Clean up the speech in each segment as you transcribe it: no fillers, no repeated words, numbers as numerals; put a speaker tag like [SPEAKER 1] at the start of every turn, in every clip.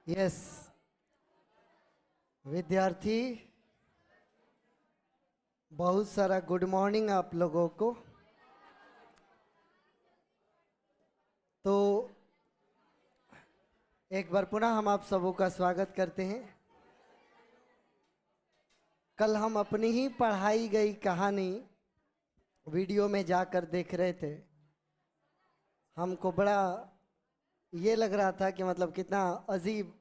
[SPEAKER 1] Yes विद्यार्थी, बहुत सारा गुड मॉर्निंग आप लोगों को। तो एक बार पुनः हम आप सबों का स्वागत करते हैं। कल हम अपनी ही पढ़ाई गई कहानी वीडियो में जाकर देख रहे थे। हमको बड़ा ये लग रहा था कि मतलब कितना अजीब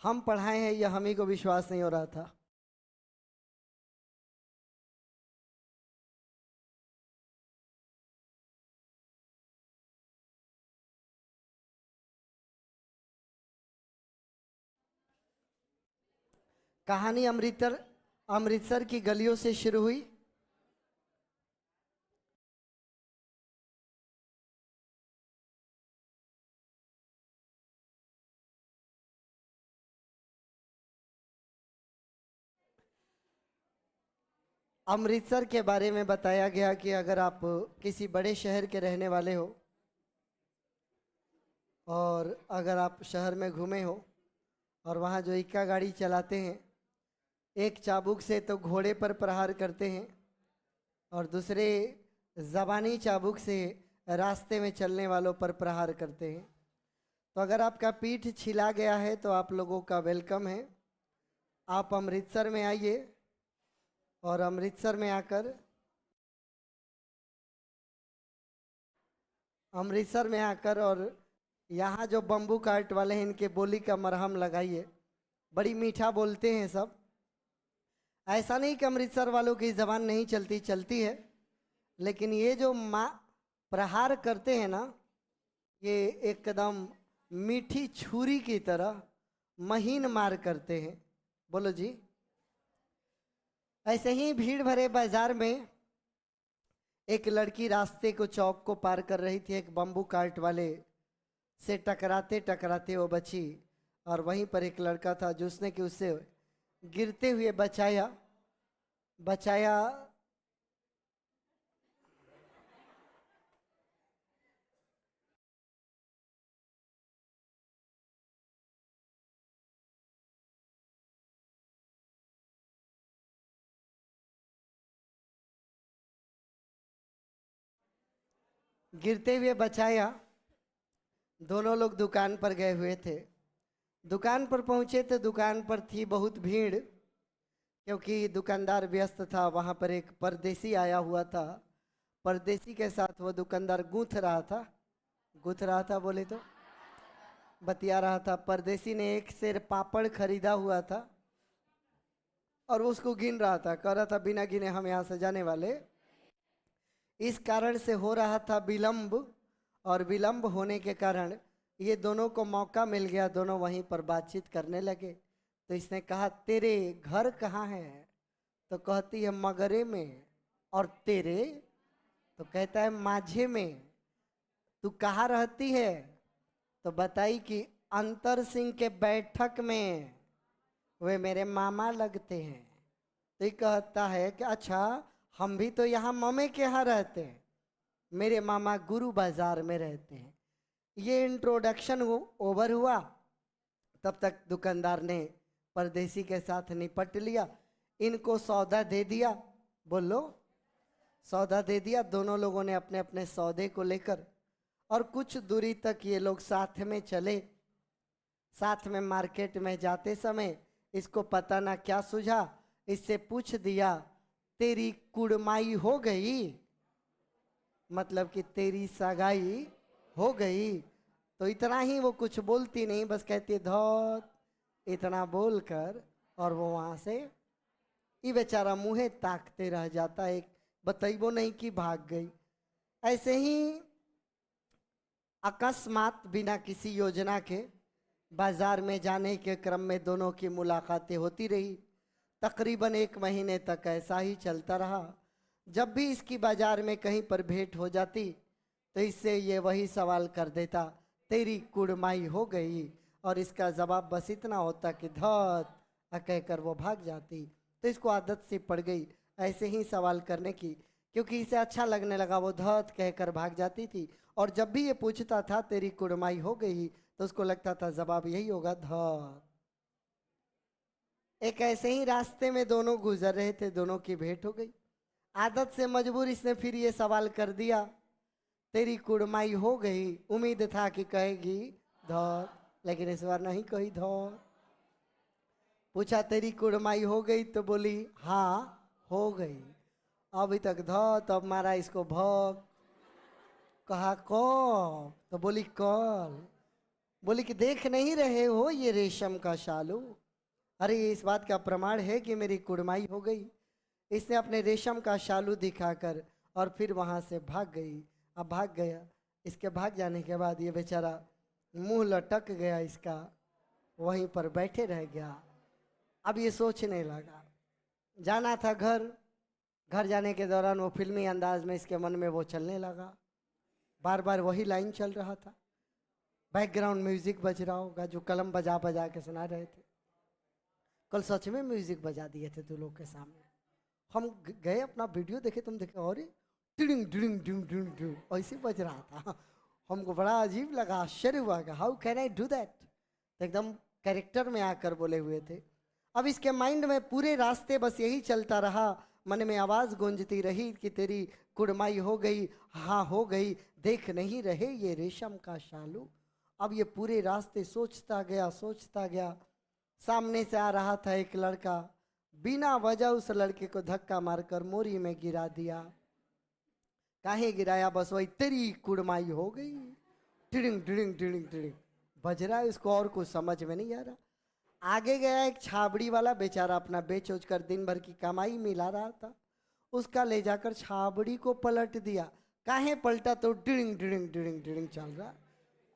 [SPEAKER 1] हम पढ़ाए हैं, यह हम ही को विश्वास नहीं हो रहा था। कहानी अमृतसर की गलियों से शुरू हुई। अमृतसर के बारे में बताया गया कि अगर आप किसी बड़े शहर के रहने वाले हो और अगर आप शहर में घूमे हो और वहाँ जो इक्का गाड़ी चलाते हैं, एक चाबुक से तो घोड़े पर प्रहार करते हैं और दूसरे ज़बानी चाबुक से रास्ते में चलने वालों पर प्रहार करते हैं। तो अगर आपका पीठ छिला गया है तो आप लोगों का वेलकम है। आप अमृतसर में आइए और अमृतसर में आकर और यहाँ जो बम्बू कार्ट वाले हैं इनके बोली का मरहम लगाइए। बड़ी मीठा बोलते हैं सब। ऐसा नहीं कि अमृतसर वालों की ज़बान नहीं चलती, चलती है, लेकिन ये जो प्रहार करते हैं ना, ये एकदम मीठी छुरी की तरह महीन मार करते हैं। बोलो जी। ऐसे ही भीड़ भरे बाजार में एक लड़की रास्ते को चौक को पार कर रही थी। एक बम्बू कार्ट वाले से टकराते टकराते वो बची और वहीं पर एक लड़का था जिसने कि उससे गिरते हुए बचाया। गिरते हुए बचाया। दोनों लोग दुकान पर गए हुए थे। दुकान पर पहुंचे तो दुकान पर थी बहुत भीड़, क्योंकि दुकानदार व्यस्त था। वहां पर एक परदेसी आया हुआ था। परदेसी के साथ वो दुकानदार गूंथ रहा था बोले तो बतिया रहा था। परदेसी ने एक सेर पापड़ खरीदा हुआ था और वो उसको गिन रहा था। कह रहा था बिना गिने हम यहाँ से जाने वाले। इस कारण से हो रहा था विलंब, और विलंब होने के कारण ये दोनों को मौका मिल गया। दोनों वहीं पर बातचीत करने लगे। तो इसने कहा तेरे घर कहाँ है? तो कहती है मगरे में। और तेरे? तो कहता है माझे में। तू कहाँ रहती है? तो बताई कि अंतर सिंह के बैठक में, वे मेरे मामा लगते हैं। तो ये कहता है कि अच्छा, हम भी तो यहाँ ममे के यहाँ रहते हैं, मेरे मामा गुरु बाजार में रहते हैं। ये इंट्रोडक्शन ओवर हुआ। तब तक दुकानदार ने परदेसी के साथ निपट लिया, इनको सौदा दे दिया। बोलो, सौदा दे दिया। दोनों लोगों ने अपने अपने सौदे को लेकर और कुछ दूरी तक ये लोग साथ में चले। साथ में मार्केट में जाते समय इसको पता ना क्या सूझा, इससे पूछ दिया तेरी कुड़माई हो गई, मतलब कि तेरी सगाई हो गई। तो इतना ही, वो कुछ बोलती नहीं, बस कहती धौत, इतना बोलकर और वो वहां से ये बेचारा मुँहे ताकते रह जाता है। बतैबो नहीं कि भाग गई। ऐसे ही अकस्मात बिना किसी योजना के बाजार में जाने के क्रम में दोनों की मुलाकातें होती रही। तकरीबन 1 महीने तक ऐसा ही चलता रहा। जब भी इसकी बाजार में कहीं पर भेंट हो जाती तो इससे ये वही सवाल कर देता, तेरी कुड़माई हो गई। और इसका जवाब बस इतना होता कि धत कहकर वो भाग जाती। तो इसको आदत सी पड़ गई ऐसे ही सवाल करने की क्योंकि इसे अच्छा लगने लगा। वो धत कहकर भाग जाती थी, और जब भी ये पूछता था तेरी कुड़माई हो गई, तो उसको लगता था जवाब यही होगा, धत। एक ऐसे ही रास्ते में दोनों गुजर रहे थे, दोनों की भेंट हो गई। आदत से मजबूर इसने फिर ये सवाल कर दिया, तेरी कुड़माई हो गई। उम्मीद था कि कहेगी धत, लेकिन इस बार नहीं कही धत। पूछा तेरी कुड़माई हो गई, तो बोली हाँ हो गई। अभी तक धत, अब मारा इसको भौक। कहा कब, तो बोली कल। बोली कि देख नहीं रहे हो ये रेशम का शालू। अरे इस बात का प्रमाण है कि मेरी कुड़माई हो गई। इसने अपने रेशम का शालू दिखाकर और फिर वहां से भाग गई। अब भाग गया, इसके भाग जाने के बाद ये बेचारा मुंह लटक गया इसका, वहीं पर बैठे रह गया। अब ये सोचने लगा, जाना था घर। घर जाने के दौरान वो फिल्मी अंदाज में इसके मन में वो चलने लगा, बार बार वही लाइन चल रहा था। बैकग्राउंड म्यूजिक बज रहा होगा जो कलम बजा बजा के सुना रहे थे। कल सच में म्यूजिक बजा दिए थे तू लोग के सामने। हम गए अपना वीडियो देखे, तुम देखे और टिडिंग डिडिंग डिंग डिंग डिंग ऐसे बज रहा था। हमको बड़ा अजीब लगा, आश्चर्य हुआ, how can I do that. तो एकदम कैरेक्टर में आकर बोले हुए थे। अब इसके माइंड में पूरे रास्ते बस यही चलता रहा, मन में आवाज गूंजती रही कि तेरी कुड़माई हो गई, हाँ हो गई, देख नहीं रहे ये रेशम का शालू। अब ये पूरे रास्ते सोचता गया सोचता गया। सामने से आ रहा था एक लड़का, बिना वजह उस लड़के को धक्का मारकर मोरी में गिरा दिया। काहे गिराया, बस वही तेरी कुड़माई हो गई, टिडिंग टिडिंग टिडिंग टिडिंग बज रहा है। उसको और कुछ समझ में नहीं आ रहा। आगे गया एक छाबड़ी वाला, बेचारा अपना बेच उच कर दिन भर की कमाई मिला रहा था। उसका ले जाकर छाबड़ी को पलट दिया। काहे पलटा, तो डिडिंग डिडिंग डिडिंग डिडिंग चल रहा।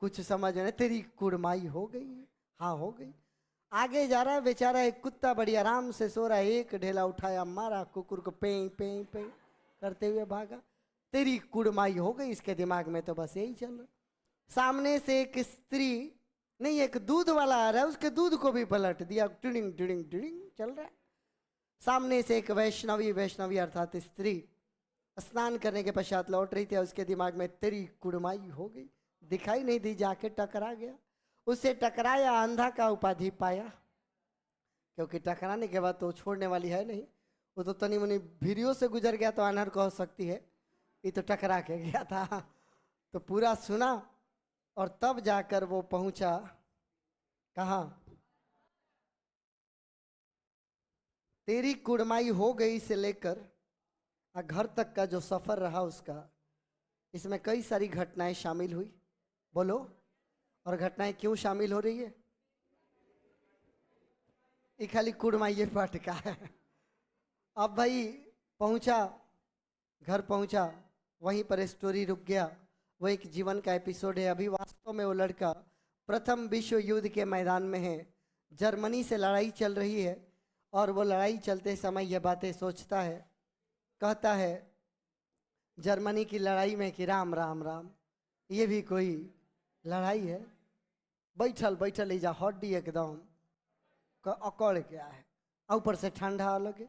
[SPEAKER 1] कुछ समझ नहीं, तेरी कुड़माई हो गई, हाँ हो गई। आगे जा रहा है बेचारा, एक कुत्ता बड़ी आराम से सो रहा है, एक ढेला उठाया, मारा, कुकुर को पे पे पे करते हुए भागा। तेरी कुड़माई हो गई, इसके दिमाग में तो बस यही चल रहा। सामने से एक स्त्री, नहीं एक दूध वाला आ रहा है, उसके दूध को भी पलट दिया, टिडिंग टिडिंग टिडिंग चल रहा है। सामने से एक वैष्णवी, वैष्णवी अर्थात स्त्री स्नान करने के पश्चात लौट रही थी, उसके दिमाग में तेरी कुड़माई हो गई, दिखाई नहीं दी, जाके टकरा गया। उससे टकराया, अंधा का उपाधि पाया, क्योंकि टकराने के बाद तो छोड़ने वाली है नहीं। वो तो तनी मुनी वीडियो से गुजर गया तो अनहर कह सकती है, ये तो टकरा के गया था। तो पूरा सुना और तब जाकर वो पहुंचा कहाँ, तेरी कुड़माई हो गई से लेकर घर तक का जो सफर रहा उसका, इसमें कई सारी घटनाएं शामिल हुई। बोलो, और घटनाएं क्यों शामिल हो रही है? ये खाली कुड़माइये पाठ का है। अब भाई पहुंचा, घर पहुंचा, वहीं पर स्टोरी रुक गया। वो एक जीवन का एपिसोड है। अभी वास्तव में वो लड़का प्रथम विश्व युद्ध के मैदान में है, जर्मनी से लड़ाई चल रही है, और वो लड़ाई चलते समय ये बातें सोचता है, कहता है जर्मनी की लड़ाई में कि राम राम राम, ये भी कोई लड़ाई है। बैठल बैठल इजा हड्डी एकदम अकड़ गया है, ऊपर से ठंडा अलग है,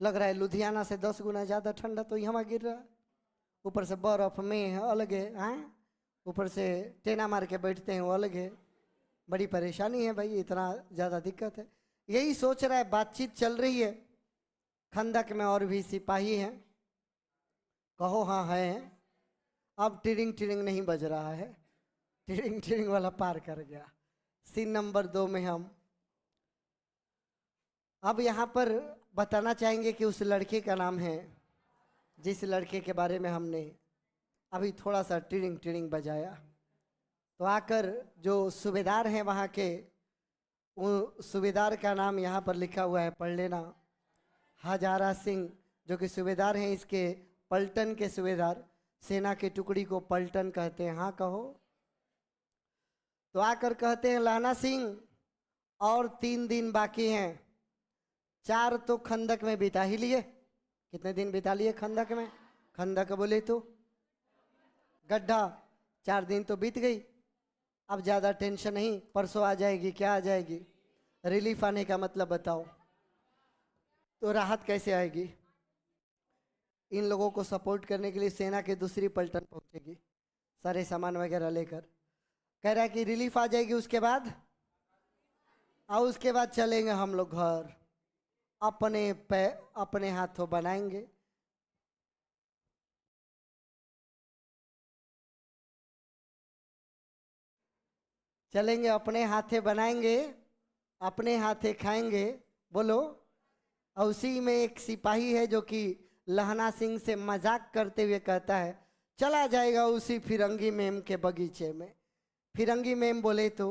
[SPEAKER 1] लग रहा है लुधियाना से 10 गुना ज़्यादा ठंडा तो यहाँ गिर रहा है। ऊपर से बर्फ में अलग है, हाँ ऊपर से टेना मार के बैठते हैं वो अलग है। बड़ी परेशानी है भाई, इतना ज़्यादा दिक्कत है। यही सोच रहा है, बातचीत चल रही है। खंदक में और भी सिपाही हैं, कहो हाँ है। अब टिरिंग टिरिंग नहीं बज रहा है, टिरिंग टिरिंग वाला पार कर गया। सीन नंबर 2 में हम अब यहाँ पर बताना चाहेंगे कि उस लड़के का नाम है, जिस लड़के के बारे में हमने अभी थोड़ा सा टिरिंग टिरिंग बजाया। तो आकर जो सूबेदार हैं वहाँ के, वो सूबेदार का नाम यहाँ पर लिखा हुआ है, पढ़ लेना। हजारा सिंह, जो कि सूबेदार हैं इसके पलटन के सूबेदार, सेना की टुकड़ी को पलटन कहते हैं, हाँ कहो। तो आकर कहते हैं लाना सिंह, और 3 दिन बाकी हैं, 4 तो खंदक में बिता ही लिए। कितने दिन बिता लिए खंदक में? खंदक बोले तो गड्ढा, 4 दिन तो बीत गई। अब ज़्यादा टेंशन नहीं, परसों आ जाएगी, क्या आ जाएगी, रिलीफ आने का मतलब बताओ। तो राहत कैसे आएगी? इन लोगों को सपोर्ट करने के लिए सेना की दूसरी पलटन पहुंचेगी सारे सामान वगैरह लेकर। कह रहा है कि रिलीफ आ जाएगी उसके बाद, और उसके बाद चलेंगे हम लोग घर, अपने हाथों बनाएंगे। चलेंगे अपने हाथे बनाएंगे, अपने हाथे खाएंगे। बोलो। और उसी में एक सिपाही है जो कि लहना सिंह से मजाक करते हुए कहता है चला जाएगा उसी फिरंगी मेम के बगीचे में। फिरंगी मेम बोले तो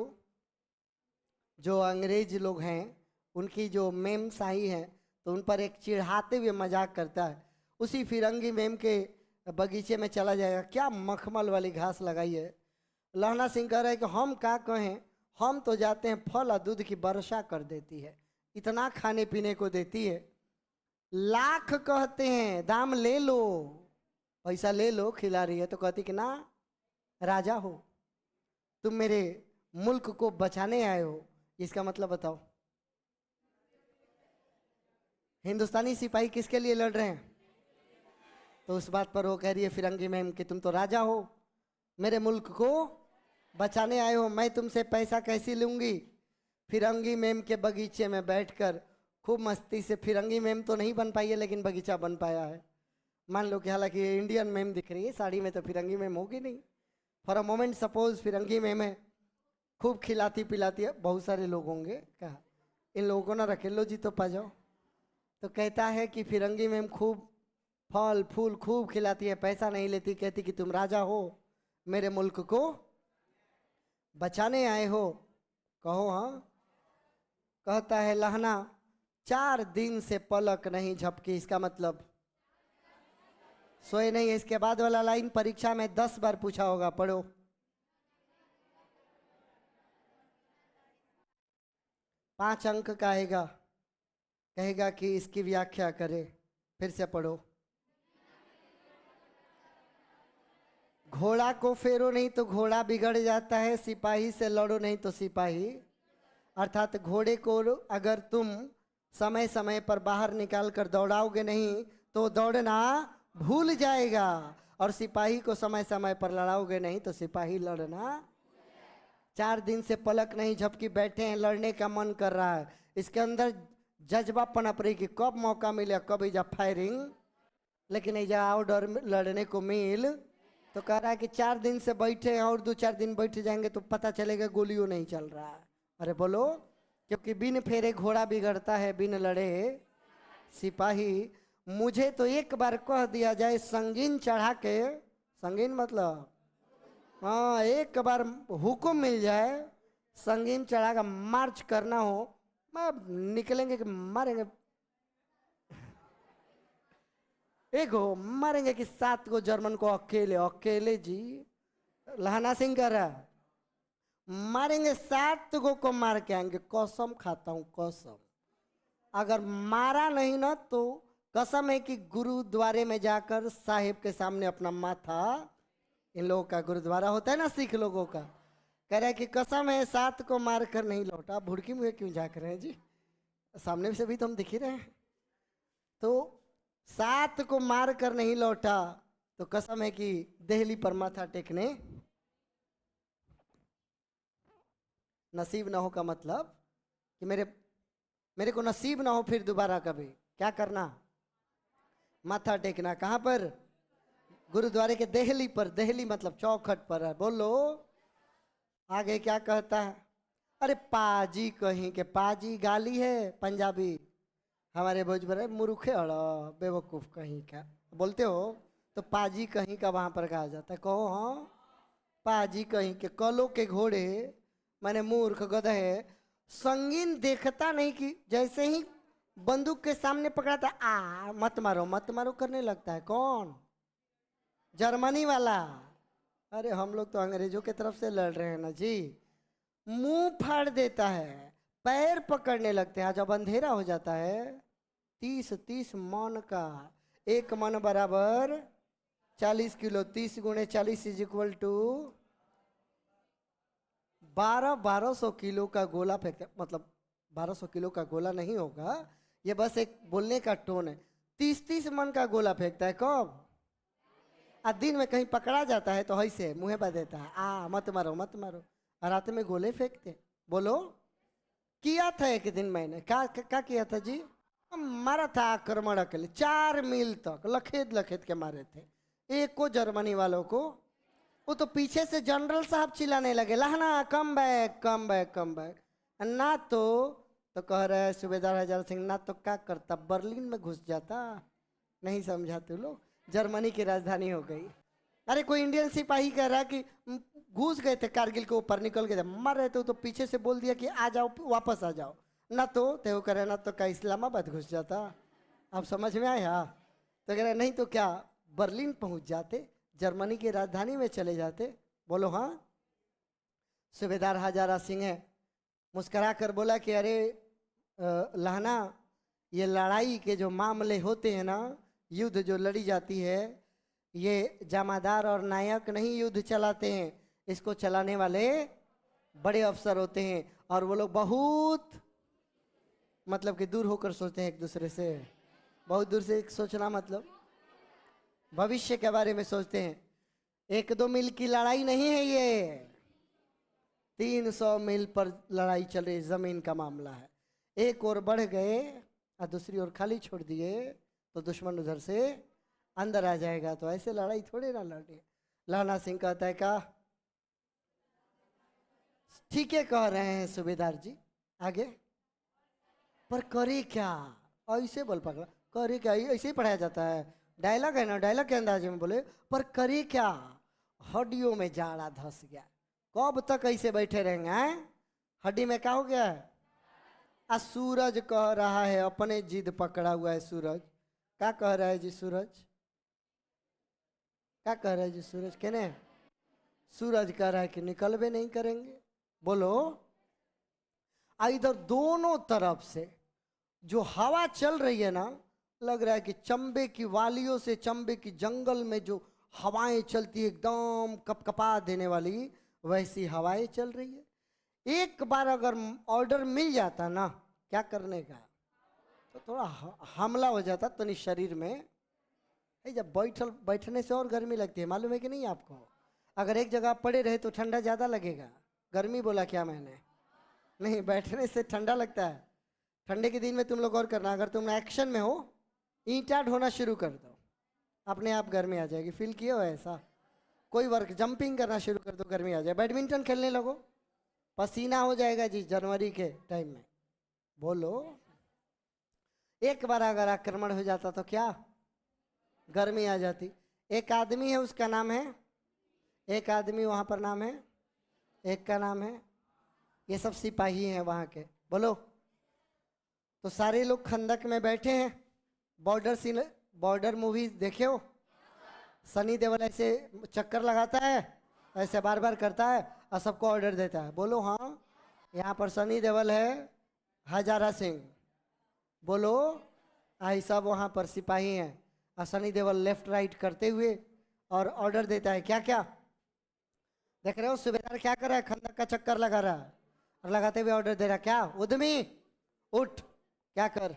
[SPEAKER 1] जो अंग्रेज लोग हैं उनकी जो मेम शाही है तो उन पर एक चिढ़ाते हुए मजाक करता है। उसी फिरंगी मेम के बगीचे में चला जाएगा। क्या मखमल वाली घास लगाई है। लहना सिंह कह रहा है कि हम क्या कहें, हम तो जाते हैं, फल और दूध की वर्षा कर देती है, इतना खाने पीने को देती है, लाख कहते हैं दाम ले लो, पैसा ले लो, खिला रही है। तो कहती कि ना राजा हो, तुम मेरे मुल्क को बचाने आए हो, इसका मतलब बताओ। हिंदुस्तानी सिपाही किसके लिए लड़ रहे हैं? तो उस बात पर वो कह रही है फिरंगी मैम कि तुम तो राजा हो, मेरे मुल्क को बचाने आए हो, मैं तुमसे पैसा कैसे लूंगी। फिरंगी मैम के बगीचे में बैठकर खूब मस्ती से, फिरंगी मैम तो नहीं बन पाई है लेकिन बगीचा बन पाया है। मान लो कि हालांकि ये इंडियन मैम दिख रही है साड़ी में, तो फिरंगी मैम होगी नहीं। For a moment suppose Firangi ma'am है, खूब खिलाती पिलाती है, बहुत सारे लोग होंगे, कहा इन लोगों को ना रखे, लो जी तो पा जाओ। तो कहता है कि फिरंगी मैम खूब फल फूल खूब खिलाती है, पैसा नहीं लेती, कहती कि तुम राजा हो, मेरे मुल्क को बचाने आए हो, कहो हाँ। कहता है लहना 4 दिन से पलक नहीं झपकी, इसका मतलब सोए नहीं है। इसके बाद वाला लाइन परीक्षा में 10 बार पूछा होगा, पढ़ो। 5 अंक का आएगा, कहेगा कि इसकी व्याख्या करे। फिर से पढ़ो। घोड़ा को फेरो नहीं तो घोड़ा बिगड़ जाता है, सिपाही से लड़ो नहीं तो सिपाही। अर्थात घोड़े को अगर तुम समय समय पर बाहर निकाल कर दौड़ाओगे नहीं तो दौड़ना भूल जाएगा, और सिपाही को समय समय पर लड़ाओगे नहीं तो सिपाही लड़ना। 4 दिन से पलक नहीं झपकी बैठे हैं, लड़ने का मन कर रहा है, इसके अंदर जज्बा पनप रही कि कब मौका मिले, कब इजा फायरिंग, लेकिन इजा आओ डर लड़ने को मिल। तो कह रहा है कि 4 दिन से बैठे हैं और 2-4 दिन बैठ जाएंगे तो पता चलेगा गोलियों नहीं चल रहा है। अरे बोलो, क्योंकि बिन फेरे घोड़ा बिगड़ता है, बिन लड़े सिपाही। मुझे तो एक बार कह दिया जाए संगीन चढ़ा के, संगीन मतलब हाँ, एक बार हुक्म मिल जाए संगीन चढ़ा का मार्च करना हो, मैं निकलेंगे कि मारेंगे, एक हो मारेंगे कि 7 को जर्मन को अकेले अकेले जी। लहना सिंह कर रहा है मारेंगे 7 को मार के आएंगे, कसम खाता हूं कसम। अगर मारा नहीं ना तो कसम है कि गुरुद्वारे में जाकर साहिब के सामने अपना माथा, इन लोगों का गुरुद्वारा होता है ना सिख लोगों का, कह रहा है कि कसम है 7 को मार कर नहीं लौटा। भुड़की मुझे क्यों झाँक रहे हैं जी, सामने से भी तो हम दिख ही रहे हैं। तो 7 को मार कर नहीं लौटा तो कसम है कि देहली पर माथा टेकने नसीब ना हो, का मतलब कि मेरे को नसीब ना हो फिर दोबारा कभी क्या करना, माथा टेकना। कहां पर? गुरुद्वारे के देहली पर, देहली मतलब चौखट पर है। बोलो आगे क्या कहता है। अरे पाजी कहीं के, पाजी गाली है पंजाबी, हमारे भोजपुरी मुरुखे अड़ा बेवकूफ कहीं का बोलते हो तो पाजी कहीं का वहां पर कहा जाता है। कहो हाँ, पाजी कहीं के, कलो के घोड़े, मैंने मूर्ख गधे। संगीन देखता नहीं कि जैसे ही बंदूक के सामने पकड़ाता मत मारो मत मारो करने लगता है। कौन? जर्मनी वाला। अरे हम लोग तो अंग्रेजों के तरफ से लड़ रहे हैं ना जी। मुंह फाड़ देता है, पैर पकड़ने लगते हैं। जब अंधेरा हो जाता है 30 मन का, 1 मन बराबर 40 किलो, 30 गुणे 40 इज इक्वल टू 1200 किलो का गोला फेंकते, मतलब 1200 किलो का गोला नहीं होगा, ये बस एक बोलने का टोन है। 30-30 मन का गोला फेंकता है कब? दिन में कहीं पकड़ा जाता है तो ऐसे मुँह पर देता है, मत मारो मत मारो, और रात में गोले फेंकते। बोलो, किया था एक दिन मैंने, क्या किया था जी? मारा था आक्रमण अकेले 4 मील तक लखेद लखेद के मारे थे एक को, जर्मनी वालों को। वो तो पीछे से जनरल साहब चिल्लाने लगे, लहना come back come back come back. ना तो कह रहे सूबेदार हजार सिंह, ना तो क्या करता, बर्लिन में घुस जाता। नहीं समझा तू लोग, जर्मनी की राजधानी हो गई। अरे कोई इंडियन सिपाही कह रहा है कि घुस गए थे कारगिल के ऊपर, निकल गए थे, मर रहे थे, तो पीछे से बोल दिया कि आ जाओ वापस आ जाओ। ना तो वो कह रहे ना तो क्या इस्लामाबाद घुस जाता। आप समझ में आया? तो कह रहे नहीं तो क्या बर्लिन पहुंच जाते, जर्मनी की राजधानी में चले जाते। बोलो हाँ। सूबेदार हजारा सिंह है मुस्करा कर बोला कि अरे लहना, ये लड़ाई के जो मामले होते हैं ना, युद्ध जो लड़ी जाती है, ये जमादार और नायक नहीं युद्ध चलाते हैं, इसको चलाने वाले बड़े अफसर होते हैं। और वो लोग बहुत मतलब कि दूर होकर सोचते हैं एक दूसरे से, बहुत दूर से सोचना मतलब भविष्य के बारे में सोचते हैं। 1-2 मील की लड़ाई नहीं है ये, 300 मील पर लड़ाई चल रही, जमीन का मामला है। एक ओर बढ़ गए और दूसरी ओर खाली छोड़ दिए तो दुश्मन उधर से अंदर आ जाएगा। तो ऐसे लड़ाई थोड़े ना लड़नी। लाना सिंह कहता है का ठीक है कह रहे हैं सूबेदार जी, आगे पर करे क्या? ऐसे बोल पकड़ा, करे क्या? ऐसे ही पढ़ाया जाता है, डायलॉग है ना, डायलॉग के अंदाज में बोले। पर करे क्या? हड्डियों में जाड़ा धस गया। कब तक ऐसे बैठे रहेंगे हैं? हड्डी में क्या हो गया है? सूरज कह रहा है, अपने जिद पकड़ा हुआ है सूरज। क्या कह रहा है जी सूरज? क्या कह रहा है जी सूरज? कहने सूरज कह रहा है कि निकलवे नहीं करेंगे। बोलो, इधर दोनों तरफ से जो हवा चल रही है ना, लग रहा है कि चंबे की वालियों से, चंबे की जंगल में जो हवाएं चलती है एकदम कपकपा देने वाली, वैसी हवाएं चल रही है। एक बार अगर ऑर्डर मिल जाता ना क्या करने का, तो थोड़ा हमला हो जाता तो नहीं शरीर में। जब बैठने से और गर्मी लगती है, मालूम है कि नहीं आपको? अगर एक जगह पड़े रहे तो ठंडा ज़्यादा लगेगा। गर्मी बोला क्या मैंने? नहीं, बैठने से ठंडा लगता है। ठंडे के दिन में तुम लोग और करना, अगर तुम एक्शन में हो, ईंटा ढोना शुरू कर दो, अपने आप गर्मी आ जाएगी। फील किए हो ऐसा? कोई वर्क जंपिंग करना शुरू कर दो, गर्मी आ जाए। बैडमिंटन खेलने लगो, पसीना हो जाएगा जी जनवरी के टाइम में। बोलो, एक बार अगर आक्रमण हो जाता तो क्या गर्मी आ जाती। एक आदमी है, उसका नाम है, एक आदमी वहां पर नाम है, एक का नाम है, ये सब सिपाही हैं वहां के। बोलो, तो सारे लोग खंदक में बैठे हैं। बॉर्डर मूवी देखे हो? सनी देओल ऐसे चक्कर लगाता है, ऐसे बार बार करता है और सबको ऑर्डर देता है। बोलो हाँ। यहाँ पर सनी देओल है, हजारा सिंह। बोलो, आई सब वहाँ पर सिपाही हैं और सनी देओल लेफ्ट राइट करते हुए और ऑर्डर देता है। क्या क्या देख रहे हो? सूबेदार क्या कर रहा है? खंदक का चक्कर लगा रहा है और लगाते हुए ऑर्डर दे रहा। क्या उद्यमी उठ, क्या कर?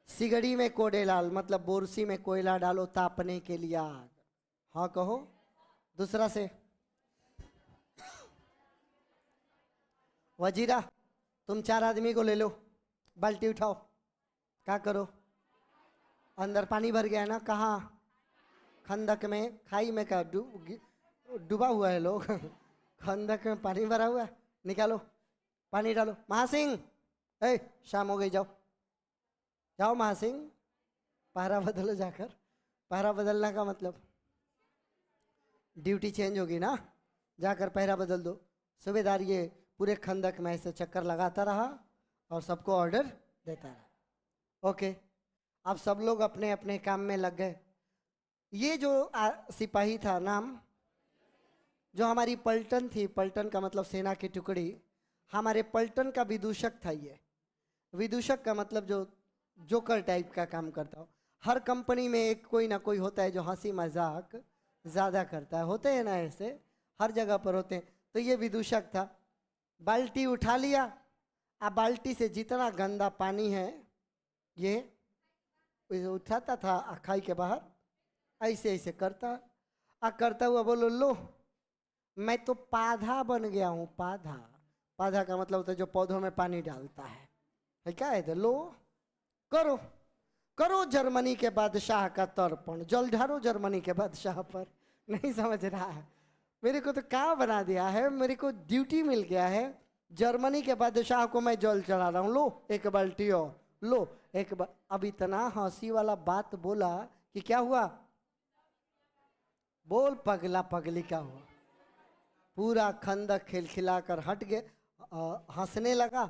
[SPEAKER 1] सिगड़ी में कोड़े लाल, मतलब बोरसी में कोयला डालो तापने के लिए आग। हाँ कहो। दूसरा से, वजीरा तुम 4 आदमी को ले लो, बाल्टी उठाओ। क्या करो? अंदर पानी भर गया है ना। कहाँ? खंदक में, खाई में। क्या डूबा हुआ है लोग खंदक में पानी भरा हुआ है, निकालो पानी डालो। महासिंह, शाम हो गई, जाओ जाओ महासिंह, पहरा बदलो जाकर। पहरा बदलना का मतलब ड्यूटी चेंज होगी ना, जाकर पहरा बदल दो। सूबेदार ये पूरे खंदक में ऐसे चक्कर लगाता रहा और सबको ऑर्डर देता रहा। ओके, अब सब लोग अपने अपने काम में लग गए। ये जो सिपाही था, नाम जो हमारी पलटन थी, पलटन का मतलब सेना की टुकड़ी, हमारे पलटन का विदूषक था। ये विदूषक का मतलब जो जोकर टाइप का काम करता हो। हर कंपनी में एक कोई ना कोई होता है जो हंसी मजाक ज़्यादा करता है, होते हैं ना ऐसे, हर जगह पर होते हैं। तो ये विदूषक था। बाल्टी उठा लिया, अब बाल्टी से जितना गंदा पानी है ये उठाता था अखाई के बाहर, ऐसे ऐसे करता, करता हुआ बोलो लो मैं तो पाधा बन गया हूँ। पाधा, पाधा का मतलब होता है जो पौधों में पानी डालता है क्या है? तो लो करो करो जर्मनी के बादशाह का तर्पण, जल ढारो जर्मनी के बादशाह पर। नहीं समझ रहा है, मेरे को तो क्या बना दिया है, मेरे को ड्यूटी मिल गया है, जर्मनी के बादशाह को मैं जल चढ़ा रहा हूँ। लो एक बाल्टी और लो एक अब इतना हंसी वाला बात बोला कि क्या हुआ? बोल पगला पगली का हुआ। पूरा खंदक खिलखिलाकर हट गए, हंसने लगा,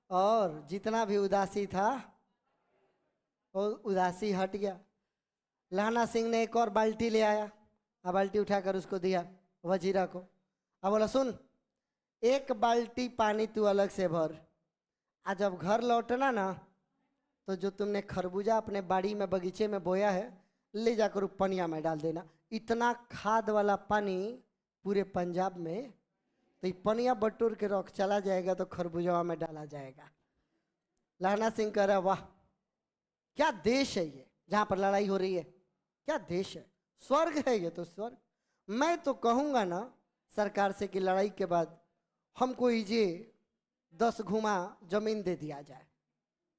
[SPEAKER 1] और जितना भी उदासी था वो उदासी हट गया। लहना सिंह ने एक और बाल्टी ले आया, बाल्टी उठाकर उसको दिया वजीरा को। अब बोला सुन, एक बाल्टी पानी तू अलग से भर, आज जब घर लौटना ना तो जो तुमने खरबूजा अपने बाड़ी में बगीचे में बोया है ले जाकर पनिया में डाल देना। इतना खाद वाला पानी पूरे पंजाब में, तो ये पनिया बटोर के रख, चला जाएगा तो खरबूजा में डाला जाएगा। लहना सिंह कह रहा वाह क्या देश है ये, जहाँ पर लड़ाई हो रही है, क्या देश है, स्वर्ग है ये तो स्वर्ग। मैं तो कहूँगा ना सरकार से कि लड़ाई के बाद हमको ये 10 घुमा जमीन दे दिया जाए,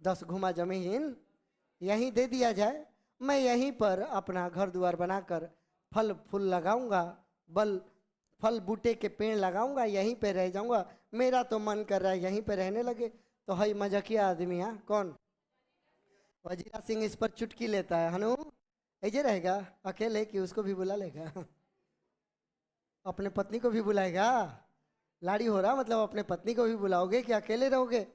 [SPEAKER 1] 10 घुमा जमीन यहीं दे दिया जाए, मैं यहीं पर अपना घर द्वार बनाकर फल फूल लगाऊंगा, फल बूटे के पेड़ लगाऊंगा, यहीं पे रह जाऊंगा। मेरा तो मन कर रहा है यहीं पे रहने लगे। तो हई मजाकिया आदमी है कौन? वजीरा सिंह इस पर चुटकी लेता है, हनु ऐसे रहेगा अकेले कि उसको भी बुला लेगा? अपने पत्नी को भी बुलाएगा? लाड़ी हो रहा मतलब अपने पत्नी को भी बुलाओगे कि अकेले रहोगे?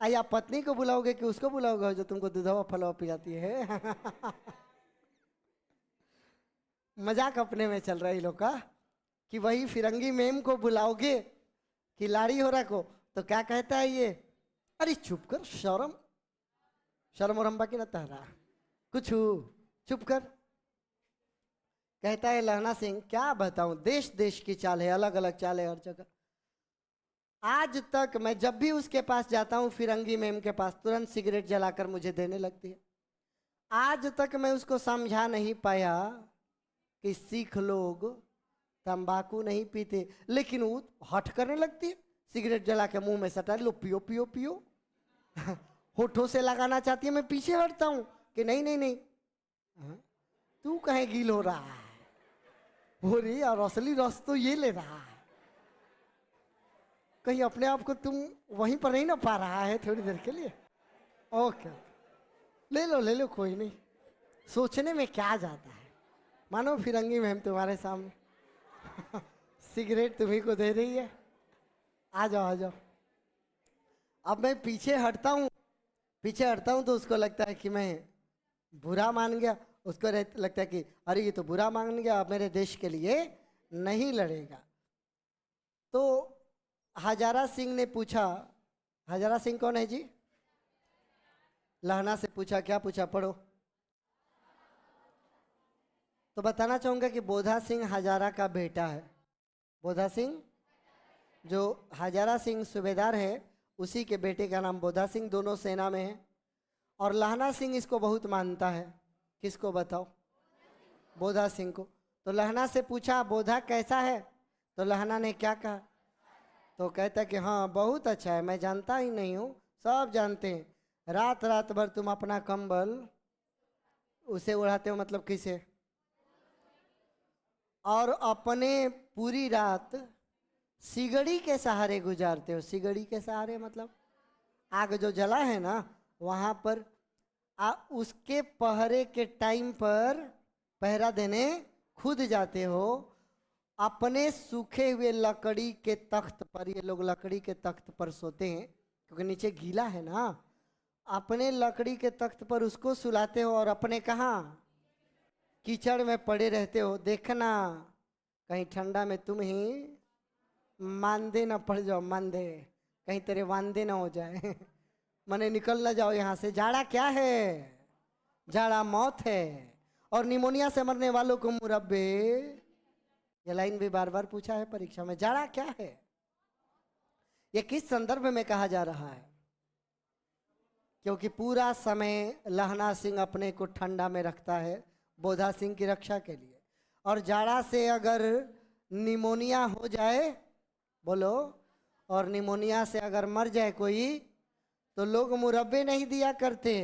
[SPEAKER 1] या पत्नी को बुलाओगे कि उसको बुलाओगे जो तुमको दूधवा फलवा पिलाती है? मजाक अपने में चल रहा है लोग का कि वही फिरंगी मेम को बुलाओगे कि लाड़ी हो रहा को, तो क्या कहता है ये? अरे चुप कर, शर्म शर्म और हम बाकी ना तहरा कुछ चुप कर। कहता है लहना सिंह क्या बताऊं, देश देश की चाल है, अलग अलग चाल है हर जगह। आज तक मैं जब भी उसके पास जाता हूँ फिरंगी मेम के पास, तुरंत सिगरेट जलाकर मुझे देने लगती है। आज तक मैं उसको समझा नहीं पाया कि सिख लोग तंबाकू नहीं पीते, लेकिन वो हट करने लगती है, सिगरेट जला के मुंह में सटा लो पियो पियो पियो। होठों से लगाना चाहती है, मैं पीछे हटता हूँ कि नहीं नहीं नहीं। तू कहे गील हो रहा है, हो रही और असली रस तो ये ले रहा है। कहीं अपने आप को तुम वहीं पर नहीं ना पा रहा है थोड़ी देर के लिए? ओके ले लो कोई नहीं, सोचने में क्या जाता है। मानो फिरंगी मैम तुम्हारे सामने सिगरेट तुम्ही को दे रही है, आ जाओ आ जाओ। अब मैं पीछे हटता हूँ तो उसको लगता है कि मैं बुरा मान गया, उसको लगता है कि अरे ये तो बुरा मान गया, अब मेरे देश के लिए नहीं लड़ेगा। तो हजारा सिंह ने पूछा, हजारा सिंह कौन है जी? लहना से पूछा, क्या पूछा पढ़ो। तो बताना चाहूंगा कि बोधा सिंह हजारा का बेटा है। बोधा सिंह जो हजारा सिंह सूबेदार है उसी के बेटे का नाम बोधा सिंह, दोनों सेना में है। और लहना सिंह इसको बहुत मानता है। किसको बताओ? बोधा सिंह को। तो लहना से पूछा बोधा कैसा है, तो लहना ने क्या कहा? तो कहता कि हाँ बहुत अच्छा है, मैं जानता ही नहीं हूँ, सब जानते हैं, रात रात भर तुम अपना कंबल उसे उड़ाते हो, मतलब किसे? और अपने पूरी रात सिगड़ी के सहारे गुजारते हो। सिगड़ी के सहारे मतलब आग जो जला है ना वहाँ पर उसके पहरे के टाइम पर पहरा देने खुद जाते हो। अपने सूखे हुए लकड़ी के तख्त पर, ये लोग लकड़ी के तख्त पर सोते हैं क्योंकि नीचे गीला है ना, अपने लकड़ी के तख्त पर उसको सुलाते हो और अपने कहाँ कीचड़ में पड़े रहते हो। देखना कहीं ठंडा में तुम ही मांदे ना पड़ जाओ, मांदे कहीं तेरे वांदे ना हो जाए मने निकल ना जाओ यहाँ से। जाड़ा क्या है? जाड़ा मौत है, और निमोनिया से मरने वालों को मुरब्बे। ये लाइन भी बार बार पूछा है परीक्षा में, जाड़ा क्या है? ये किस संदर्भ में कहा जा रहा है? क्योंकि पूरा समय लहना सिंह अपने को ठंडा में रखता है बोधा सिंह की रक्षा के लिए। और जाड़ा से अगर निमोनिया हो जाए, बोलो, और निमोनिया से अगर मर जाए कोई, तो लोग मुरब्बे नहीं दिया करते।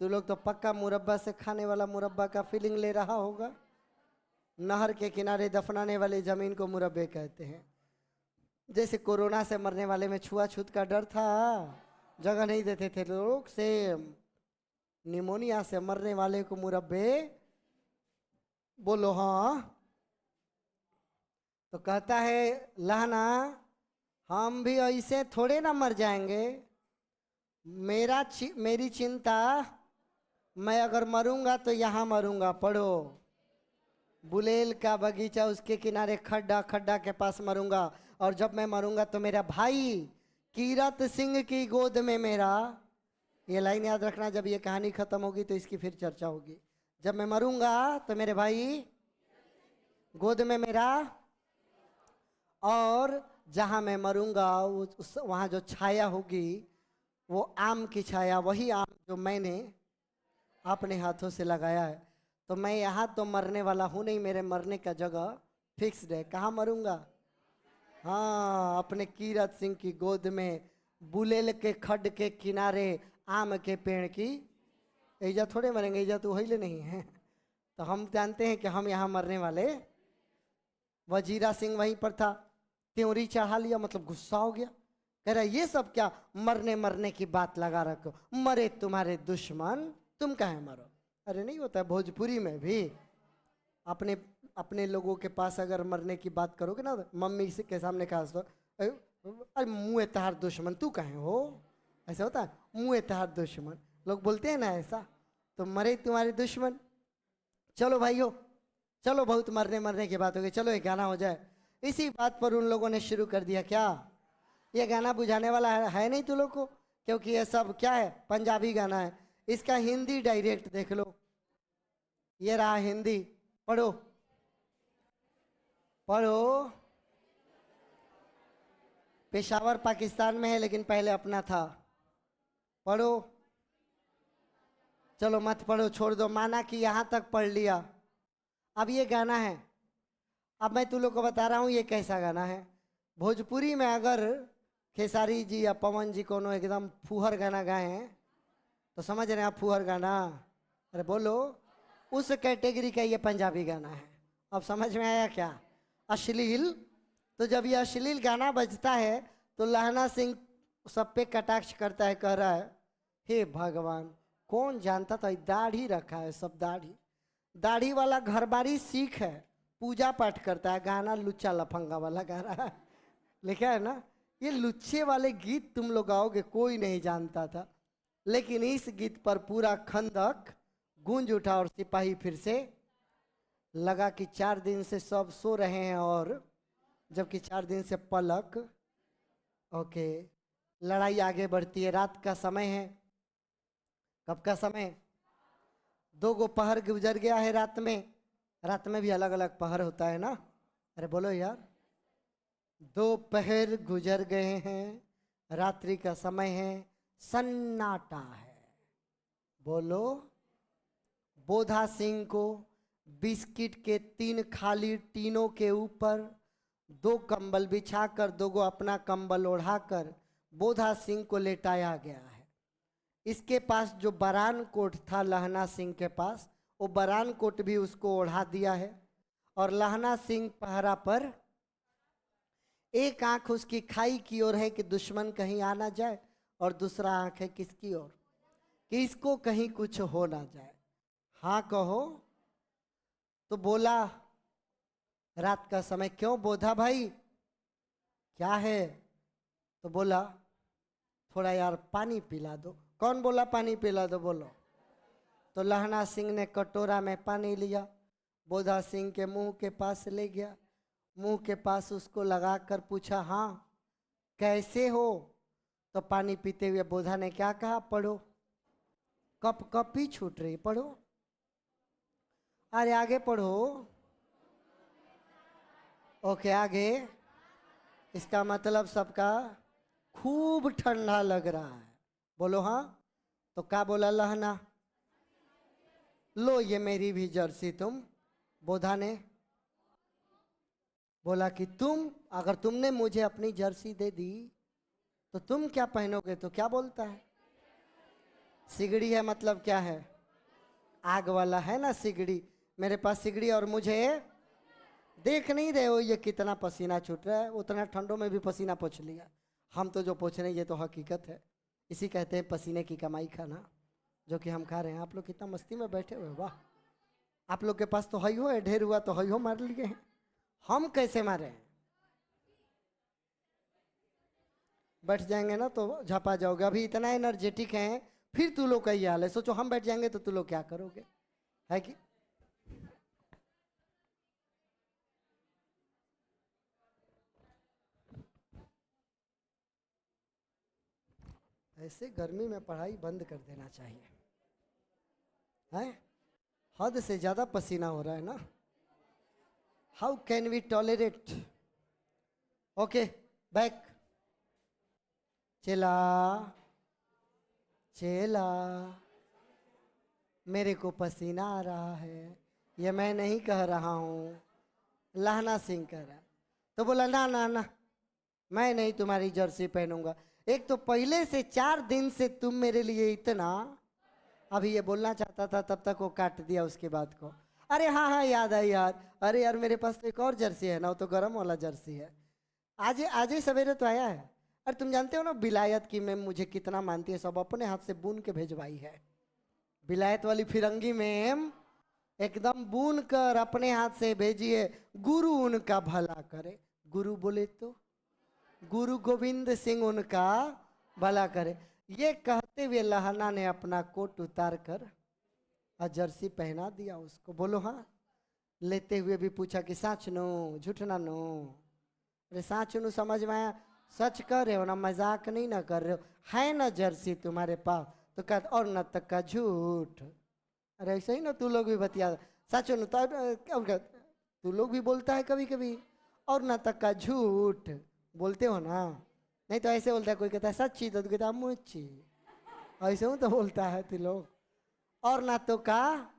[SPEAKER 1] तो लोग तो पक्का मुरब्बा से खाने वाला मुरब्बा का फीलिंग ले रहा होगा। नहर के किनारे दफनाने वाली जमीन को मुरब्बे कहते हैं। जैसे कोरोना से मरने वाले में छुआछूत का डर था, जगह नहीं देते थे लोग, से निमोनिया से मरने वाले को मुरब्बे, बोलो हाँ। तो कहता है लहना, हम भी ऐसे थोड़े ना मर जाएंगे, मेरी चिंता, मैं अगर मरूंगा तो यहाँ मरूंगा। पढ़ो, बुलेल का बगीचा, उसके किनारे खड्डा, खड्डा के पास मरूंगा। और जब मैं मरूंगा तो मेरा भाई कीरत सिंह की गोद में मेरा, ये लाइन याद रखना, जब ये कहानी खत्म होगी तो इसकी फिर चर्चा होगी। जब मैं मरूंगा तो मेरे भाई गोद में मेरा, और जहां मैं मरूंगा वहां जो छाया होगी वो आम की छाया, वही आम जो मैंने अपने हाथों से लगाया है। तो मैं यहाँ तो मरने वाला हूँ नहीं, मेरे मरने का जगह फिक्स्ड है। कहाँ मरूंगा? हाँ, अपने कीरत सिंह की गोद में, बुलेल के खड्ड के किनारे, आम के पेड़ की। ऐजा थोड़े मरेंगे, ऐजा तो वही ले नहीं है। तो हम जानते हैं कि हम यहाँ मरने वाले। वजीरा सिंह वहीं पर था, त्योरी चढ़ा लिया, मतलब गुस्सा हो गया। कह रहा ये सब क्या मरने मरने की बात लगा रखो, मरे तुम्हारे दुश्मन, तुम कहाँ मरो। अरे नहीं होता है भोजपुरी में भी, अपने अपने लोगों के पास अगर मरने की बात करोगे ना, मम्मी से के सामने कहा तो अरे मुँह तहार दुश्मन, तू कहाँ हो, ऐसा होता है, मुँह तहार दुश्मन, लोग बोलते हैं ना ऐसा। तो मरे तुम्हारे दुश्मन। चलो भाइयों, चलो बहुत मरने मरने की बात हो गई, चलो एक गाना हो जाए। इसी बात पर उन लोगों ने शुरू कर दिया, क्या ये गाना बुझाने वाला है नहीं तू लोग को, क्योंकि ये सब क्या है, पंजाबी गाना है। इसका हिंदी डायरेक्ट देख लो, ये रहा हिंदी, पढ़ो पढ़ो। पेशावर पाकिस्तान में है लेकिन पहले अपना था। पढ़ो, चलो मत पढ़ो, छोड़ दो, माना कि यहाँ तक पढ़ लिया। अब ये गाना है, अब मैं तू लोग को बता रहा हूँ ये कैसा गाना है। भोजपुरी में अगर खेसारी जी या पवन जी कोनो एकदम फूहर गाना गाए हैं, तो समझ रहे हैं आप फूहर गाना, अरे बोलो, उस कैटेगरी का ये पंजाबी गाना है। अब समझ में आया क्या? अश्लील। तो जब ये अश्लील गाना बजता है तो लहना सिंह सब पे कटाक्ष करता है, कह रहा है हे भगवान, कौन जानता था, दाढ़ी रखा है सब, दाढ़ी, दाढ़ी वाला घर बारी सीख है, पूजा पाठ करता है, गाना लुच्चा लफंगा वाला गा रहा है। लिखा है ना, ये लुच्चे वाले गीत तुम लोग गाओगे, कोई नहीं जानता था। लेकिन इस गीत पर पूरा खंदक गूंज उठा और सिपाही फिर से लगा कि 4 दिन से सब सो रहे हैं, और जबकि 4 दिन से पलक, ओके, लड़ाई आगे बढ़ती है। रात का समय है, कब का समय, 2 पहर गुजर गया है रात में। रात में भी अलग अलग पहर होता है ना, अरे बोलो यार, 2 पहर गुजर गए हैं, रात्रि का समय है, सन्नाटा है। बोलो, बोधा सिंह को बिस्किट के 3 खाली टीनों के ऊपर 2 कंबल बिछाकर, 2 अपना कंबल ओढ़ाकर बोधा सिंह को लेटाया गया है। इसके पास जो बरान कोट था लहना सिंह के पास, वो बरान कोट भी उसको ओढ़ा दिया है। और लहना सिंह पहरा पर, एक आंख उसकी खाई की ओर है कि दुश्मन कहीं आ ना जाए, और दूसरा आंख है किसकी ओर, कि इसको कहीं कुछ हो ना जाए। हाँ कहो। तो बोला, रात का समय, क्यों बोधा भाई, क्या है? तो बोला थोड़ा यार पानी पिला दो। कौन बोला पानी पिला दो, बोलो। तो लहना सिंह ने कटोरा में पानी लिया, बोधा सिंह के मुंह के पास ले गया, मुंह के पास उसको लगाकर पूछा, हाँ कैसे हो? तो पानी पीते हुए बोधा ने क्या कहा, पढ़ो, कप कप ही छूट रही, पढ़ो, अरे आगे पढ़ो। ओके आगे, इसका मतलब सबका खूब ठंडा लग रहा है, बोलो हाँ, तो क्या बोला लहना, लो ये मेरी भी जर्सी तुम। बोधा ने बोला कि अगर तुमने मुझे अपनी जर्सी दे दी तो तुम क्या पहनोगे? तो क्या बोलता है, सिगड़ी है मतलब क्या है, आग वाला है ना सिगड़ी। मेरे पास सिगड़ी और मुझे देख नहीं रहे हो ये कितना पसीना छूट रहा है, उतना ठंडों में भी पसीना पोंछ लिया। हम तो जो पोंछ रहे हैं ये तो हकीकत है, इसी कहते हैं पसीने की कमाई खाना, जो कि हम खा रहे हैं। आप लोग कितना मस्ती में बैठे हुए, वाह। आप लोग के पास तो हई हो, ढेर हुआ तो हई हो मार लिए हैं, हम कैसे मारे हैं? बैठ जाएंगे ना तो झपा जाओगे। अभी इतना एनर्जेटिक हैं, फिर तू लोग का ये हाल है। सोचो हम बैठ जाएंगे तो तू लोग क्या करोगे, है कि? ऐसे गर्मी में पढ़ाई बंद कर देना चाहिए, है? हद से ज्यादा पसीना हो रहा है ना। How can we tolerate? Okay, back. चला चला, मेरे को पसीना आ रहा है, ये मैं नहीं कह रहा हूँ, लहना सिंह कह रहा है। तो बोला ना ना ना, मैं नहीं तुम्हारी जर्सी पहनूंगा। एक तो पहले से 4 दिन से तुम मेरे लिए इतना, अभी ये बोलना चाहता था तब तक वो काट दिया उसके बाद को। अरे हाँ हाँ याद है यार, अरे यार मेरे पास तो एक और जर्सी है ना, वो तो गर्म वाला जर्सी है, आज आज ही सवेरे तो आया है। अरे तुम जानते हो ना बिलायत की मैम मुझे कितना मानती है, सब अपने हाथ से बुन के भेजवाई है। बिलायत वाली फिरंगी मैम एकदम बुन कर अपने हाथ से भेजिए, गुरु उनका भला करे। गुरु बोले तो गुरु गोविंद सिंह उनका भला करे। ये कहते हुए लहना ने अपना कोट उतार कर और जर्सी पहना दिया उसको। बोलो हाँ। लेते हुए भी पूछा कि साच नो झूठ ना नो? अरे साच नो समझ में आया, सच कर रहे हो ना, मजाक नहीं ना कर रहे हो, है ना जर्सी तुम्हारे पास? तो कहते और न तक का झूठ। अरे ऐसे ही ना तू लोग भी बतिया, सच नो तो क्या कहते, तू लोग भी बोलता है कभी कभी, और न तक का झूठ बोलते हो ना। नहीं तो ऐसे बोलता है, कोई कहता है सच्ची तो तू कहता है मुच्ची, ऐसे हूँ तो बोलता है तू लोग। और ना तो का,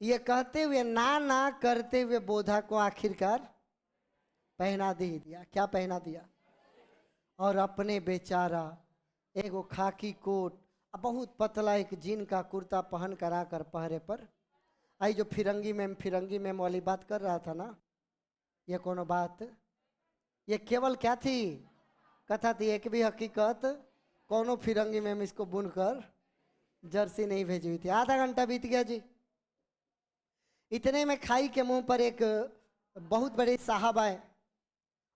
[SPEAKER 1] ये कहते हुए ना ना करते हुए बोधा को आखिरकार पहना दे दिया। क्या पहना दिया? और अपने बेचारा एक वो खाकी कोट, बहुत पतला एक जीन का कुर्ता पहन कर आकर पहरे पर आई। जो फिरंगी में वाली बात कर रहा था ना, ये कोनो बात, ये केवल क्या थी, कथा थी, एक भी हकीकत कोनो फिरंगी में इसको बुनकर जर्सी नहीं भेजी हुई थी। आधा घंटा बीत गया जी। इतने में खाई के मुंह पर एक बहुत बड़े साहब आए,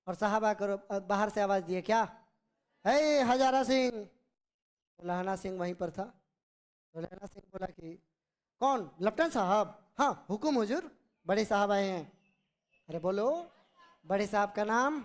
[SPEAKER 1] और साहब आकर बाहर से आवाज दिए, क्या है हजारा सिंह? तो लहना सिंह वहीं पर था। तो लहना सिंह बोला कि कौन? लपटन साहब? हाँ हुकुम हुजूर, बड़े साहब आए हैं। अरे बोलो, बड़े साहब का नाम?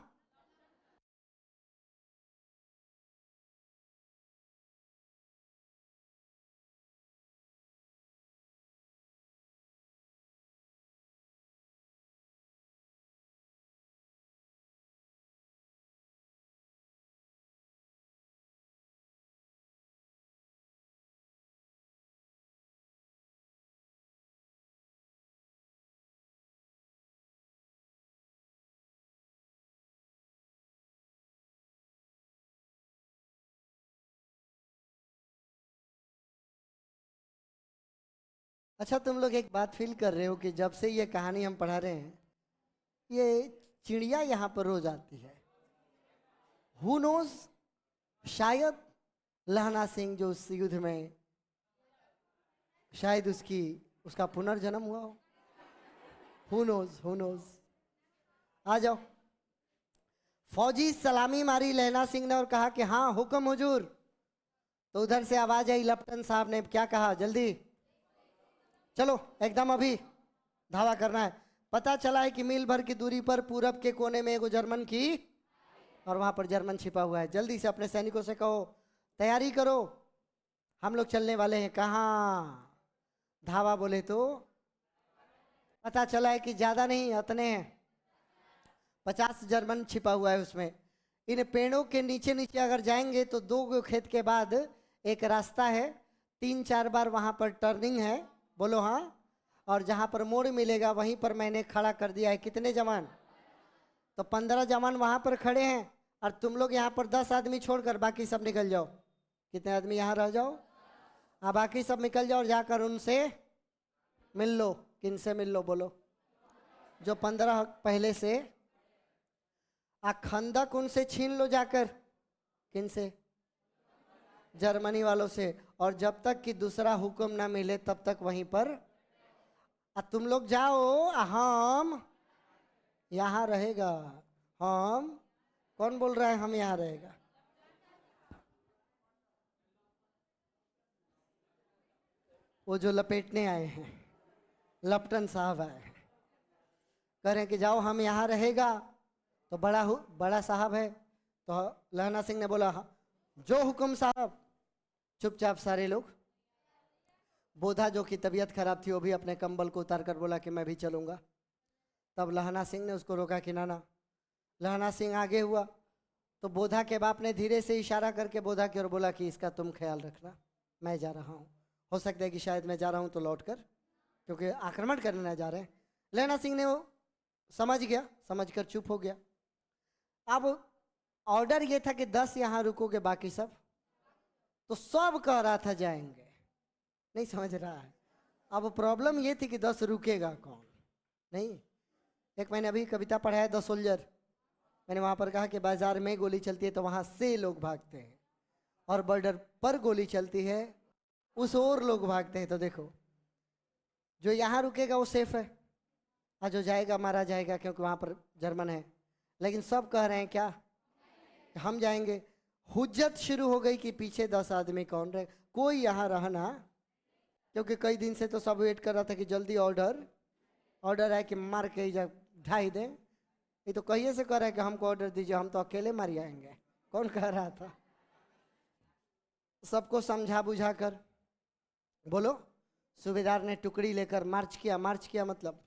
[SPEAKER 1] अच्छा तुम लोग एक बात फील कर रहे हो कि जब से ये कहानी हम पढ़ा रहे हैं, ये चिड़िया यहाँ पर रोज आती है। हु नोज, शायद लहना सिंह जो उस युद्ध में, शायद उसका पुनर्जन्म हुआ हो। Who knows, who knows. आ जाओ। फौजी सलामी मारी लहना सिंह ने और कहा कि हाँ हुक्म हुजूर। तो उधर से आवाज आई, लपटन साहब ने क्या कहा, जल्दी चलो एकदम अभी धावा करना है। पता चला है कि मील भर की दूरी पर पूरब के कोने में एगो जर्मन की, और वहां पर जर्मन छिपा हुआ है। जल्दी से अपने सैनिकों से कहो तैयारी करो, हम लोग चलने वाले हैं। कहाँ? धावा बोले तो पता चला है कि ज्यादा नहीं, अतने हैं, 50 जर्मन छिपा हुआ है उसमें। इन पेड़ों के नीचे नीचे अगर जाएंगे तो 2 खेत के बाद एक रास्ता है, 3-4 बार वहां पर टर्निंग है, बोलो हाँ। और जहां पर मोड़ मिलेगा वहीं पर मैंने खड़ा कर दिया है। कितने जवान? तो 15 जवान वहां पर खड़े हैं और तुम लोग यहाँ पर 10 आदमी छोड़कर बाकी सब निकल जाओ। कितने आदमी यहाँ रह जाओ? हाँ, बाकी सब निकल जाओ और जाकर उनसे मिल लो। किन से मिल लो? बोलो। जो 15 पहले से। खंदक उनसे छीन लो जाकर। किन से? जर्मनी वालों से। और जब तक कि दूसरा हुक्म ना मिले तब तक वहीं पर तुम लोग जाओ, हम यहाँ रहेगा। हम कौन बोल रहा है हम यहाँ रहेगा? वो जो लपेटने आए हैं, लपटन साहब आए हैं, कह रहे हैं कि जाओ हम यहाँ रहेगा। तो बड़ा साहब है, तो लहना सिंह ने बोला हाँ, जो हुक्म साहब। चुपचाप सारे लोग। बोधा जो की तबीयत खराब थी वो भी अपने कंबल को उतार कर बोला कि मैं भी चलूंगा। तब लहना सिंह ने उसको रोका कि ना ना। लहना सिंह आगे हुआ तो बोधा के बाप ने धीरे से इशारा करके बोधा की ओर बोला कि इसका तुम ख्याल रखना, मैं जा रहा हूँ। हो सकता है कि शायद मैं जा रहा हूँ तो लौट कर, क्योंकि आक्रमण करने ना जा रहे हैं। लहना सिंह ने वो समझ गया, समझकर चुप हो गया। अब ऑर्डर ये था कि 10 यहाँ रुकोगे, बाकी सब। तो सब कह रहा था जाएंगे, नहीं समझ रहा है। अब प्रॉब्लम ये थी कि 10 रुकेगा कौन? नहीं। एक मैंने अभी कविता पढ़ा है, द सोल्जर। मैंने वहां पर कहा कि बाजार में गोली चलती है तो वहां से लोग भागते हैं, और बॉर्डर पर गोली चलती है उस ओर लोग भागते हैं। तो देखो, जो यहाँ रुकेगा वो सेफ है, और जो जाएगा मारा जाएगा, क्योंकि वहां पर जर्मन है। लेकिन सब कह रहे हैं क्या? हम जाएंगे। हुज्जत शुरू हो गई कि पीछे 10 आदमी कौन रहे, कोई यहाँ रहना, क्योंकि कई दिन से तो सब वेट कर रहा था कि जल्दी ऑर्डर है कि मार के ढाई दें। ये तो कहिए से कह रहा है कि हमको ऑर्डर दीजिए, हम तो अकेले मार आएंगे। कौन कह रहा था? सबको समझा बुझा कर, बोलो। सूबेदार ने टुकड़ी लेकर मार्च किया मतलब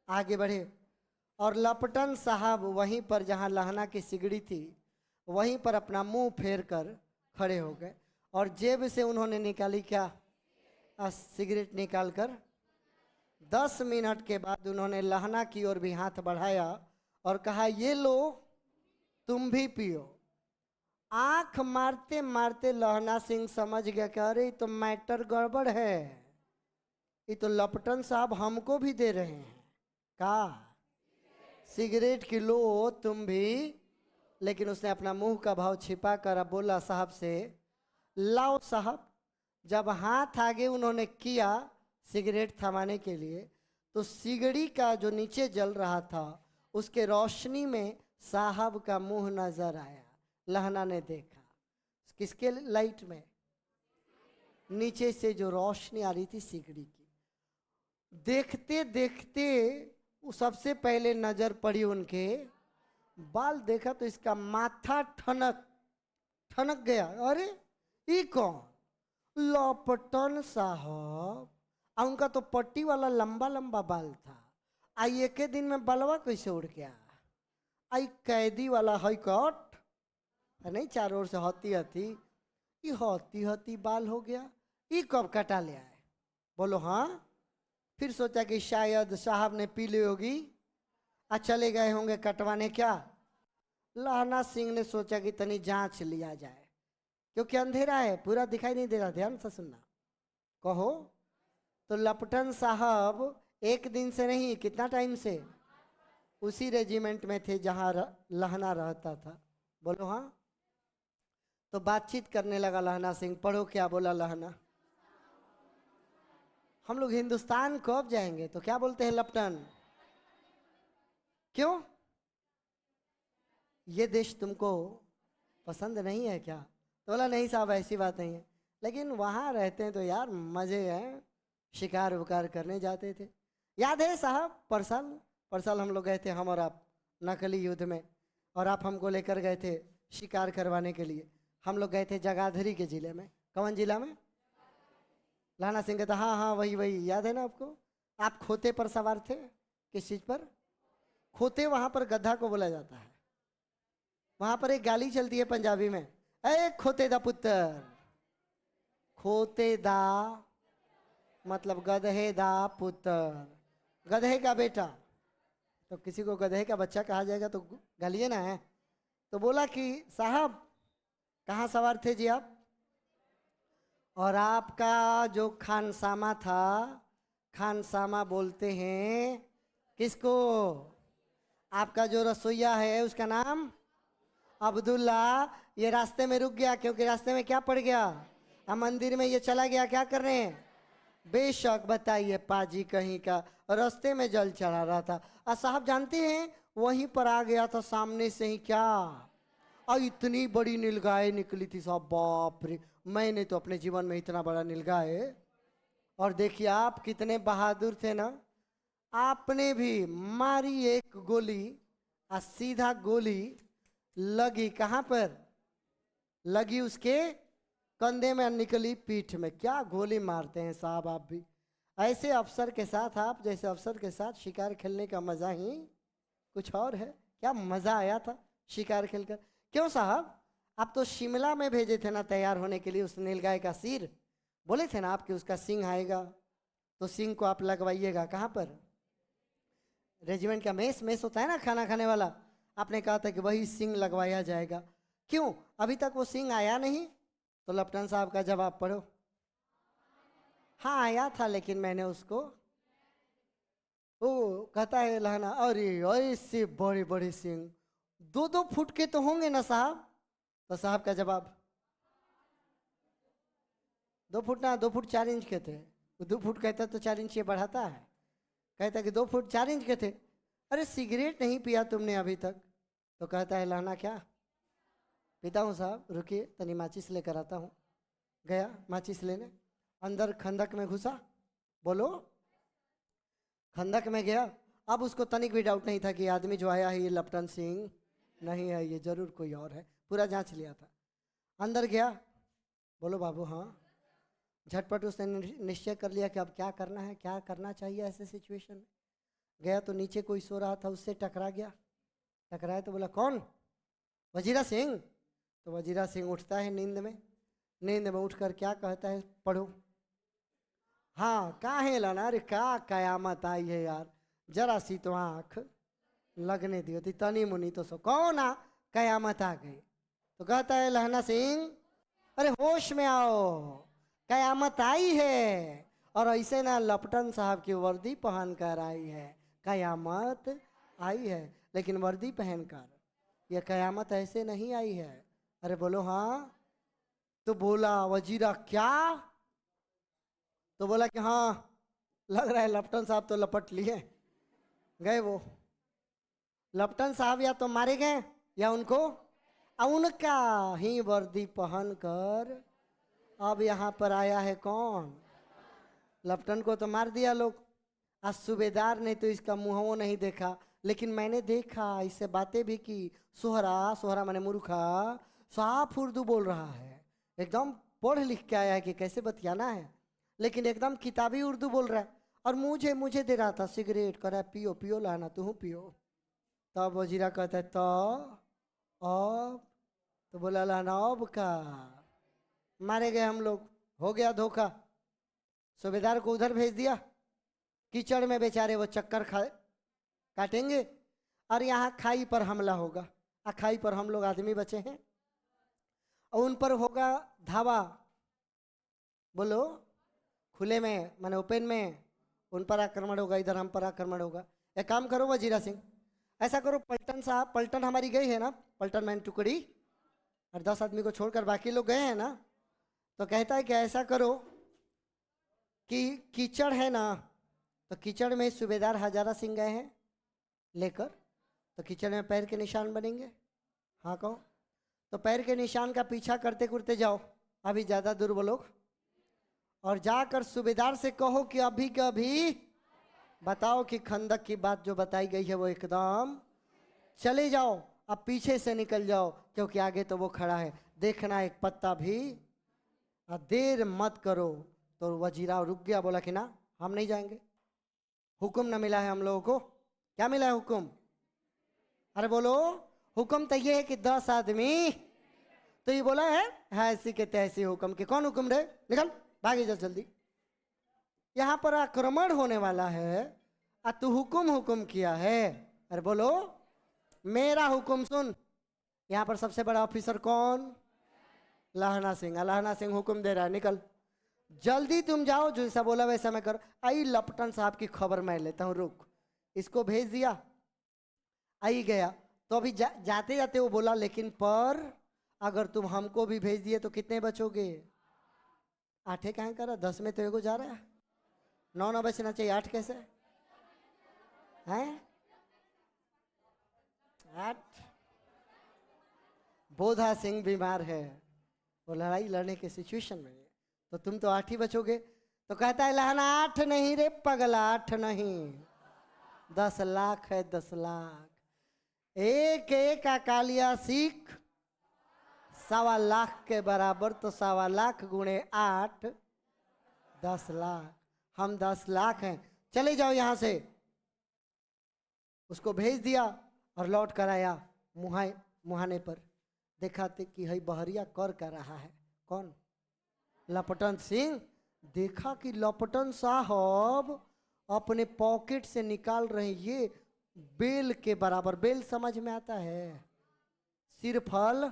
[SPEAKER 1] आगे बढ़े। और लपटन साहब वहीं पर जहां लहना की सिगड़ी थी वहीं पर अपना मुंह फेर कर खड़े हो गए, और जेब से उन्होंने निकाली क्या? सिगरेट निकाल कर 10 मिनट के बाद उन्होंने लहना की ओर भी हाथ बढ़ाया और कहा, ये लो तुम भी पियो। आंख मारते मारते लहना सिंह समझ गया कि अरे तो मैटर गड़बड़ है, ये तो लपटन साहब हमको भी दे रहे हैं का सिगरेट की, लो तुम भी। लेकिन उसने अपना मुंह का भाव छिपा कर अब बोला साहब से, लाओ साहब। जब हाथ आगे उन्होंने किया सिगरेट थमाने के लिए, तो सिगड़ी का जो नीचे जल रहा था उसके रोशनी में साहब का मुंह नजर आया। लहना ने देखा। किसके लाइट में? नीचे से जो रोशनी आ रही थी सिगड़ी की। देखते देखते सबसे पहले नजर पड़ी उनके बाल। देखा तो इसका माथा ठनक गया। अरे ये कौन? लपटन साहब। उनका तो पट्टी वाला लंबा लंबा बाल था। आई एक दिन में बलवा कैसे उड़ गया? आई कैदी वाला हाई कट नहीं, चारों ओर से हती हती, ये हती हती बाल हो गया। ये कब कटा ले आए? बोलो हाँ। फिर सोचा कि शायद साहब ने पी ली होगी, चले गए होंगे कटवाने। क्या? लहना सिंह ने सोचा कि तनी जांच लिया जाए, क्योंकि अंधेरा है, पूरा दिखाई नहीं दे रहा। ध्यान से सुनना। कहो। तो लपटन साहब एक दिन से नहीं, कितना टाइम से उसी रेजिमेंट में थे जहां लहना रहता था। बोलो हाँ। तो बातचीत करने लगा लहना सिंह। पढ़ो क्या बोला लहना? हम लोग हिंदुस्तान कब जाएंगे? तो क्या बोलते हैं लपटन? क्यों? ये देश तुमको पसंद नहीं है क्या? तो बोला नहीं साहब ऐसी बात नहीं है, लेकिन वहाँ रहते हैं तो यार मज़े हैं, शिकार विकार करने जाते थे। याद है साहब परसाल हम लोग गए थे, हम और आप, नकली युद्ध में, और आप हमको लेकर गए थे शिकार करवाने के लिए। हम लोग गए थे जगाधरी के जिले में। कौन जिला में? लाना सिंह कहता हाँ हाँ वही वही, याद है ना आपको? आप खोते पर सवार थे। किस चीज़ पर? खोते। वहाँ पर गधा को बोला जाता है। वहाँ पर एक गाली चलती है पंजाबी में, ए खोते दा पुत्र। खोते दा मतलब गधे दा पुत्र, गधे का बेटा। तो किसी को गधे का बच्चा कहा जाएगा तो गालिए ना है। तो बोला कि साहब कहाँ सवार थे जी आप? और आपका जो खानसामा था, खानसामा बोलते हैं किसको? आपका जो रसोईया है उसका नाम अब्दुल्ला। ये रास्ते में रुक गया क्योंकि रास्ते में क्या पड़ गया? अब मंदिर में ये चला गया क्या करने? बेशक बताइए पाजी कहीं का, रास्ते में जल चढ़ा रहा था और साहब जानते हैं वहीं पर आ गया था सामने से ही क्या, और इतनी बड़ी नीलगाय निकली थी साहब, बाप रे। मैंने तो अपने जीवन में इतना बड़ा नीलगाय, और देखिए आप कितने बहादुर थे ना, आपने भी मारी एक गोली और सीधा गोली लगी कहाँ पर? लगी उसके कंधे में, निकली पीठ में। क्या गोली मारते हैं साहब आप भी। ऐसे अफसर के साथ, आप जैसे अफसर के साथ शिकार खेलने का मजा ही कुछ और है। क्या मजा आया था शिकार खेलकर। क्यों साहब, आप तो शिमला में भेजे थे ना तैयार होने के लिए उस नीलगाय का सिर। बोले थे ना आपके उसका सिंह आएगा तो सिंह को आप लगवाइएगा कहाँ पर? रेजिमेंट का मेस, मेस होता है ना खाना खाने वाला। आपने कहा था कि वही सिंह लगवाया जाएगा। क्यों अभी तक वो सिंह आया नहीं? तो लेफ्टिनेंट साहब का जवाब पढ़ो। हाँ आया था लेकिन मैंने उसको, ओ कहता है लहना, अरे ऐसे बड़े बड़े सिंह 2-2 फुट के तो होंगे ना साहब? तो साहब का जवाब 2 फुट ना, 2 फुट 4 इंच के थे। वो 2 फुट कहता तो 4 इंच ये बढ़ाता है। कहता कि 2 फुट 4 इंच के थे। अरे सिगरेट नहीं पिया तुमने अभी तक? तो कहता है लहना क्या पीता हूँ साहब, रुकिए तनी माचिस लेकर आता हूँ। गया माचिस लेने, अंदर खंदक में घुसा। बोलो, खंदक में गया। अब उसको तनिक भी डाउट नहीं था कि आदमी जो आया है ये लेफ्टिनेंट सिंह नहीं है, ये जरूर कोई और है। पूरा जांच लिया था। अंदर गया, बोलो बाबू हाँ। झटपट उसने निश्चय कर लिया कि अब क्या करना है, क्या करना चाहिए ऐसे सिचुएशन में। गया तो नीचे कोई सो रहा था, उससे टकरा गया। टकराया तो बोला कौन? वजीरा सिंह। तो वजीरा सिंह उठता है नींद में, नींद में उठकर क्या कहता है पढ़ो। हाँ काहे लाना, अरे क्या कयामत आई है यार, जरा सी तो आँख लगने दी होती, तनी मुनी तो सो कौन आ कयामत आ गई। तो कहता है लहना सिंह अरे होश में आओ, कयामत आई है। और ऐसे ना लपटन साहब की वर्दी पहन कर आई है, कयामत आई है। लेकिन वर्दी पहनकर, यह कयामत ऐसे नहीं आई है। अरे बोलो हाँ। तो बोला वजीरा क्या? तो बोला कि हाँ लग रहा है लपटन साहब तो लपट लिए गए। वो लपटन साहब या तो मारे गए या उनको, उनका ही वर्दी पहन कर अब यहाँ पर आया है कौन? लपटन को तो मार दिया लोग। आज सूबेदार ने तो इसका मुंह नहीं देखा, लेकिन मैंने देखा, इससे बातें भी की। सोहरा, सोहरा माने मूर्खा, साफ उर्दू बोल रहा है, एकदम पढ़ लिख के आया है कि कैसे बतियाना है, लेकिन एकदम किताबी उर्दू बोल रहा है। और मुझे मुझे दे रहा था सिगरेट, कर पियो पियो लाना तू पियो। तब वजीरा कहता है अब तो बोला लाना अब का, मारे गए हम लोग, हो गया धोखा। सूबेदार को उधर भेज दिया, कीचड़ में बेचारे वो चक्कर काटेंगे, और यहाँ खाई पर हमला होगा। खाई पर हम लोग आदमी बचे हैं और उन पर होगा धावा। बोलो, खुले में माने ओपन में उन पर आक्रमण होगा, इधर हम पर आक्रमण होगा। एक काम करो वजीरा सिंह, ऐसा करो पलटन साहब, पलटन हमारी गई है ना, पलटन मैन टुकड़ी, और 10 आदमी को छोड़कर बाकी लोग गए हैं ना। तो कहता है कि ऐसा करो कि कीचड़ है ना, तो कीचड़ में सूबेदार हजारा सिंह गए हैं लेकर, तो कीचड़ में पैर के निशान बनेंगे। हाँ कहो। तो पैर के निशान का पीछा करते करते जाओ, अभी ज़्यादा दूर बोलो, और जाकर सूबेदार से कहो कि अभी के अभी बताओ कि खंदक की बात जो बताई गई है वो एकदम, चले जाओ, अब पीछे से निकल जाओ क्योंकि आगे तो वो खड़ा है, देखना एक पत्ता भी देर मत करो। तो वजीरा रुक गया, बोला कि ना हम नहीं जाएंगे, हुक्म ना मिला है हम लोगों को। क्या मिला है हुक्म? अरे बोलो, हुक्म तो ये है कि 10 आदमी तो ये बोला है ऐसी के तैसी हुक्म के। कौन हुक्म रे, निकल भागे जा जल्दी, यहाँ पर आक्रमण होने वाला है, तू हुक्म हुक्म किया है। अरे बोलो मेरा हुक्म सुन। यहाँ पर सबसे बड़ा ऑफिसर कौन? लहना सिंह। लहना सिंह हुक्म दे रहा है, निकल जल्दी तुम जाओ, जैसा बोला वैसा मैं कर। आई लपटन साहब की खबर मैं लेता हूँ, रुक। इसको भेज दिया, आई गया। तो अभी जाते जाते वो बोला लेकिन पर अगर तुम हमको भी भेज दिए तो कितने बचोगे? 8 कहाँ करा, 10 में तो एगो जा रहा है, 9 ना बचना चाहिए, 8 कैसे हैं? 8। बोधा सिंह बीमार है, वो लड़ाई लड़ने के सिचुएशन में, तो तुम तो 8 ही बचोगे। तो कहता है लहना 8 नहीं रे पगला, 8 नहीं, 10 लाख है, 10 लाख। एक एक अकालिया सीख 1.25 लाख के बराबर, तो 1.25 लाख गुणे 8 10 लाख। हम 10 लाख हैं, चले जाओ यहां से। उसको भेज दिया और लौट कर आया मुहाने पर। देखा कि हई बहरिया कर रहा है। कौन? लपटन सिंह। देखा कि लपटन साहब अपने पॉकेट से निकाल रहे ये बेल के बराबर, बेल समझ में आता है, सिरफल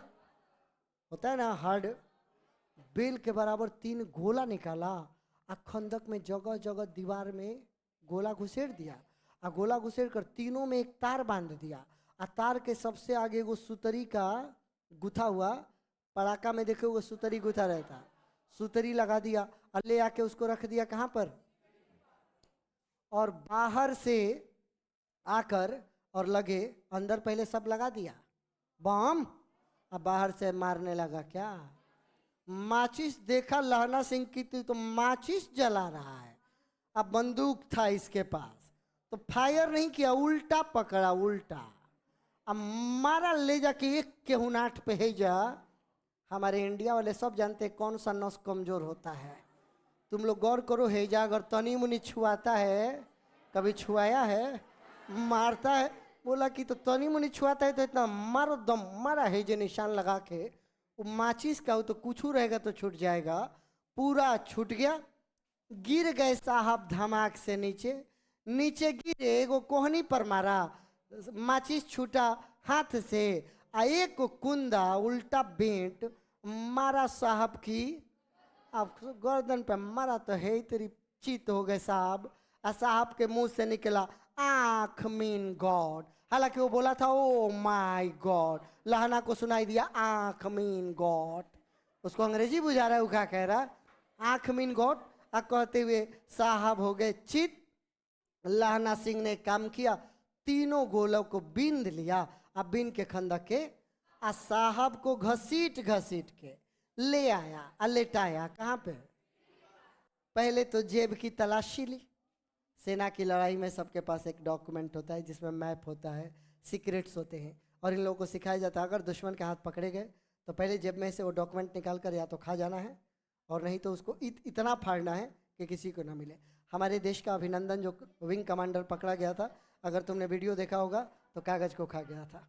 [SPEAKER 1] होता है ना, हार्ड, बेल के बराबर 3 गोला निकाला। खंदक में जगह जगह दीवार में गोला घुसेड़ दिया। गोला घुसेड़ कर तीनों में एक तार बांध दिया। तार के सबसे आगे वो सुतरी का गुथा हुआ, पड़ाका में देखो वो सुतरी गुथा रहता, सुतरी लगा दिया और ले आके उसको रख दिया कहाँ पर? और बाहर से आकर और लगे, अंदर पहले सब लगा दिया बम, अब बाहर से मारने लगा। क्या माचिस देखा लहना सिंह की, तो माचिस जला रहा है। अब बंदूक था इसके पास, तो फायर नहीं किया, उल्टा पकड़ा, उल्टा अब मारा, ले जाके एक के हुनाट पे है जा। हमारे इंडिया वाले सब जानते हैं कौन सा नस कमजोर होता है। तुम लोग गौर करो, हेजा अगर तनी मुनी छुआता है, कभी छुआया है, मारता है, बोला कि तो तनी मुनी छुआता है तो इतना मारो, दम मारा है जो निशान लगा के, वो माचिस का हो तो कुछ रहेगा तो छूट जाएगा, पूरा छूट गया। गिर गए साहब धमाक से नीचे, नीचे गिरे, एगो कोहनी पर मारा, माचिस छूटा हाथ से, एक कुंदा उल्टा बेंट मारा साहब की, अब गर्दन पे मारा तो है तेरी चित हो गए साहब। साहब के मुंह से निकला आंख मीन गॉड, हालांकि वो बोला था ओ माय गॉड, लहना को सुनाई दिया आंख मीन गॉड। उसको अंग्रेजी बुझा रहा है, उखा कह रहा आंख मीन गॉड। कहते हुए साहब हो गए चित। लहना सिंह ने काम किया, तीनों गोलों को बींद लिया, अब बीन के खंदक के साहब को घसीट घसीट के ले आया, लेटाया कहाँ पे? पहले तो जेब की तलाशी ली। सेना की लड़ाई में सबके पास एक डॉक्यूमेंट होता है जिसमें मैप होता है, सीक्रेट्स होते हैं, और इन लोगों को सिखाया जाता है अगर दुश्मन के हाथ पकड़े गए तो पहले जेब में से वो डॉक्यूमेंट निकाल कर या तो खा जाना है, और नहीं तो उसको इतना फाड़ना है कि किसी को ना मिले। हमारे देश का अभिनंदन जो विंग कमांडर पकड़ा गया था, अगर तुमने वीडियो देखा होगा तो कागज़ को खा गया था।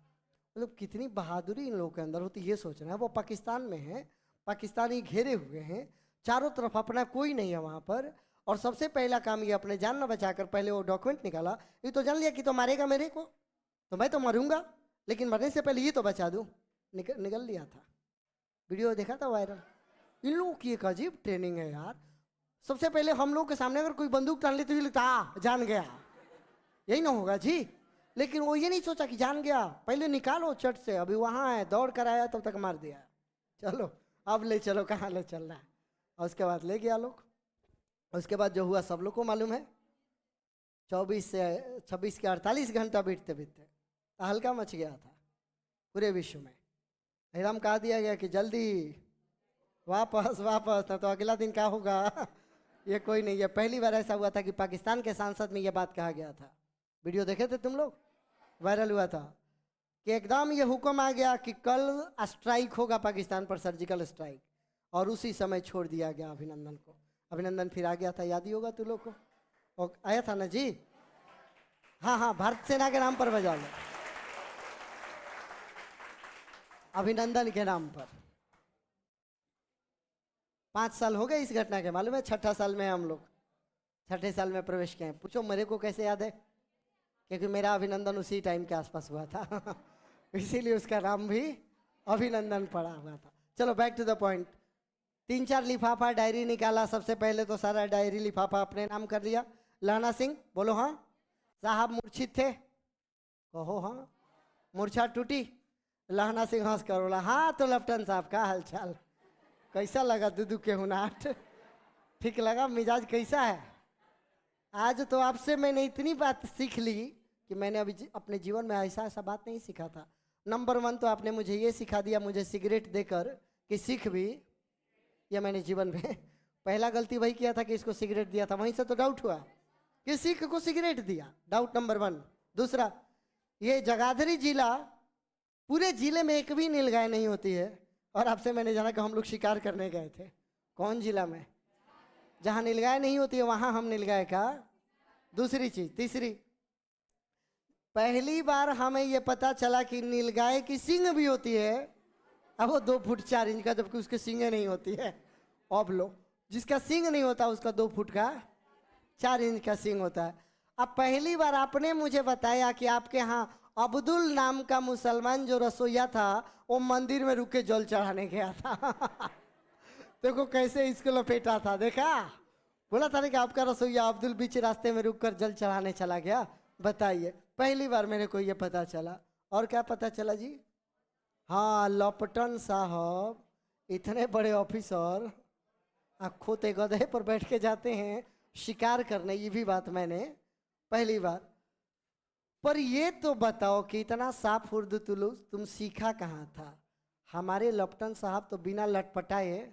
[SPEAKER 1] मतलब कितनी बहादुरी इन लोगों के अंदर होती, ये सोचना है। वो पाकिस्तान में है, पाकिस्तानी घेरे हुए हैं चारों तरफ, अपना कोई नहीं है वहाँ पर, और सबसे पहला काम ये अपने जान न बचाकर पहले वो डॉक्यूमेंट निकाला। ये तो जान लिया कि तो मारेगा मेरे को, तो मैं तो मरूंगा, लेकिन मरने से पहले ये तो बचा दूँ, निकल लिया था। वीडियो देखा था वायरल। इन लोगों की एक अजीब ट्रेनिंग है यार। सबसे पहले हम लोग के सामने अगर कोई बंदूक टान ले तो ये लगता जान गया, यही ना होगा जी, लेकिन वो ये नहीं सोचा कि जान गया, पहले निकालो चट से, अभी वहाँ है, दौड़ कर आया तब तक मार दिया, चलो अब ले चलो, कहाँ ले चल रहा है। और उसके बाद ले गया लोग। उसके बाद जो हुआ सब लोग को मालूम है। 24 से 26 के 48 घंटा बीतते बीतते हल्का मच गया था पूरे विश्व में। एकदम कहा दिया गया कि जल्दी वापस वापस, ना तो अगला दिन क्या होगा ये कोई नहीं। ये पहली बार ऐसा हुआ था कि पाकिस्तान के सांसद में ये बात कहा गया था। वीडियो देखे थे तुम लोग, वायरल हुआ था कि एकदम ये हुक्म आ गया कि कल स्ट्राइक होगा पाकिस्तान पर, सर्जिकल स्ट्राइक, और उसी समय छोड़ दिया गया अभिनंदन को। अभिनंदन फिर आ गया था, याद ही होगा तुम लोग को, आया था ना जी। हाँ हाँ, भारत सेना के नाम पर बजा लो, अभिनंदन के नाम पर। 5 साल हो गए इस घटना के, मालूम है? छठा साल में हम लोग छठे साल में प्रवेश किए हैं। पूछो मेरे को कैसे याद है, क्योंकि मेरा अभिनंदन उसी टाइम के आसपास हुआ था इसीलिए उसका नाम भी अभिनंदन पड़ा हुआ था। चलो बैक टू द पॉइंट। 3-4 लिफाफा डायरी निकाला। सबसे पहले तो सारा डायरी लिफाफा अपने नाम कर लिया। लहना सिंह बोलो हाँ। साहब मूर्छित थे, कहो हाँ। मूर्छा टूटी। लहना सिंह हंस कर बोला हाँ। तो लेफ्टिनेंट साहब का हालचाल, कैसा लगा दुदू के हुनाट? ठीक लगा? मिजाज कैसा है? आज तो आपसे मैंने इतनी बात सीख ली कि मैंने अभी अपने जीवन में ऐसा ऐसा बात नहीं सीखा था। नंबर 1 तो आपने मुझे ये सिखा दिया, मुझे सिगरेट देकर कि सीख भी। ये मैंने जीवन में पहला गलती वही किया था कि इसको सिगरेट दिया था, वहीं से तो डाउट हुआ कि सीख को सिगरेट दिया। Doubt number 1। दूसरा, ये जगाधरी जिला, पूरे जिले में एक भी नीलगाय नहीं होती है। और आपसे मैंने जाना कि हम लोग शिकार करने गए थे। कौन जिला में? जहाँ नीलगाय नहीं होती है वहाँ हम नीलगाय का। दूसरी चीज, तीसरी, पहली बार हमें ये पता चला कि नीलगाय की सींग भी होती है। अब वो 2 फुट 4 इंच का, जबकि उसकी सींगें नहीं होती है। अब लो, जिसका सींग नहीं होता उसका 2 फुट का 4 इंच का सींग होता है। अब पहली बार आपने मुझे बताया कि आपके यहाँ अब्दुल नाम का मुसलमान जो रसोईया था वो मंदिर में रुक के जल चढ़ाने गया था देखो कैसे इसको लपेटा था, देखा? बोला था ना कि आपका रसोईया अब्दुल बीच रास्ते में रुक कर जल चढ़ाने चला गया। बताइए, पहली बार मेरे को ये पता चला। और क्या पता चला जी? हाँ, लपटन साहब इतने बड़े ऑफिसर खोते गधे पर बैठ के जाते हैं शिकार करने, ये भी बात मैंने पहली बार। पर ये तो बताओ कि इतना साफ उर्दू तुम सीखा कहाँ था? हमारे लपटन साहब तो बिना लटपटाए,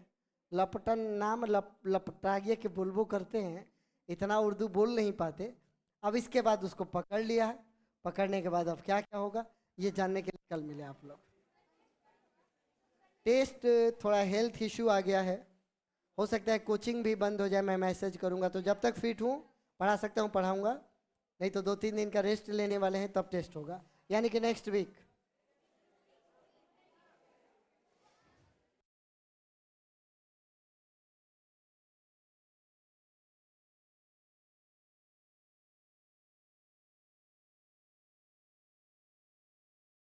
[SPEAKER 1] लपटन नाम लपटाइए के बोलबो करते हैं, इतना उर्दू बोल नहीं पाते। अब इसके बाद उसको पकड़ लिया है। पकड़ने के बाद अब क्या क्या होगा ये जानने के लिए कल मिले आप लोग। टेस्ट, थोड़ा हेल्थ इशू आ गया है, हो सकता है कोचिंग भी बंद हो जाए। मैं मैसेज करूंगा, तो जब तक फिट हूँ पढ़ा सकता हूँ पढ़ाऊंगा, नहीं तो 2-3 दिन का रेस्ट लेने वाले हैं, तब टेस्ट होगा, यानी कि नेक्स्ट वीक।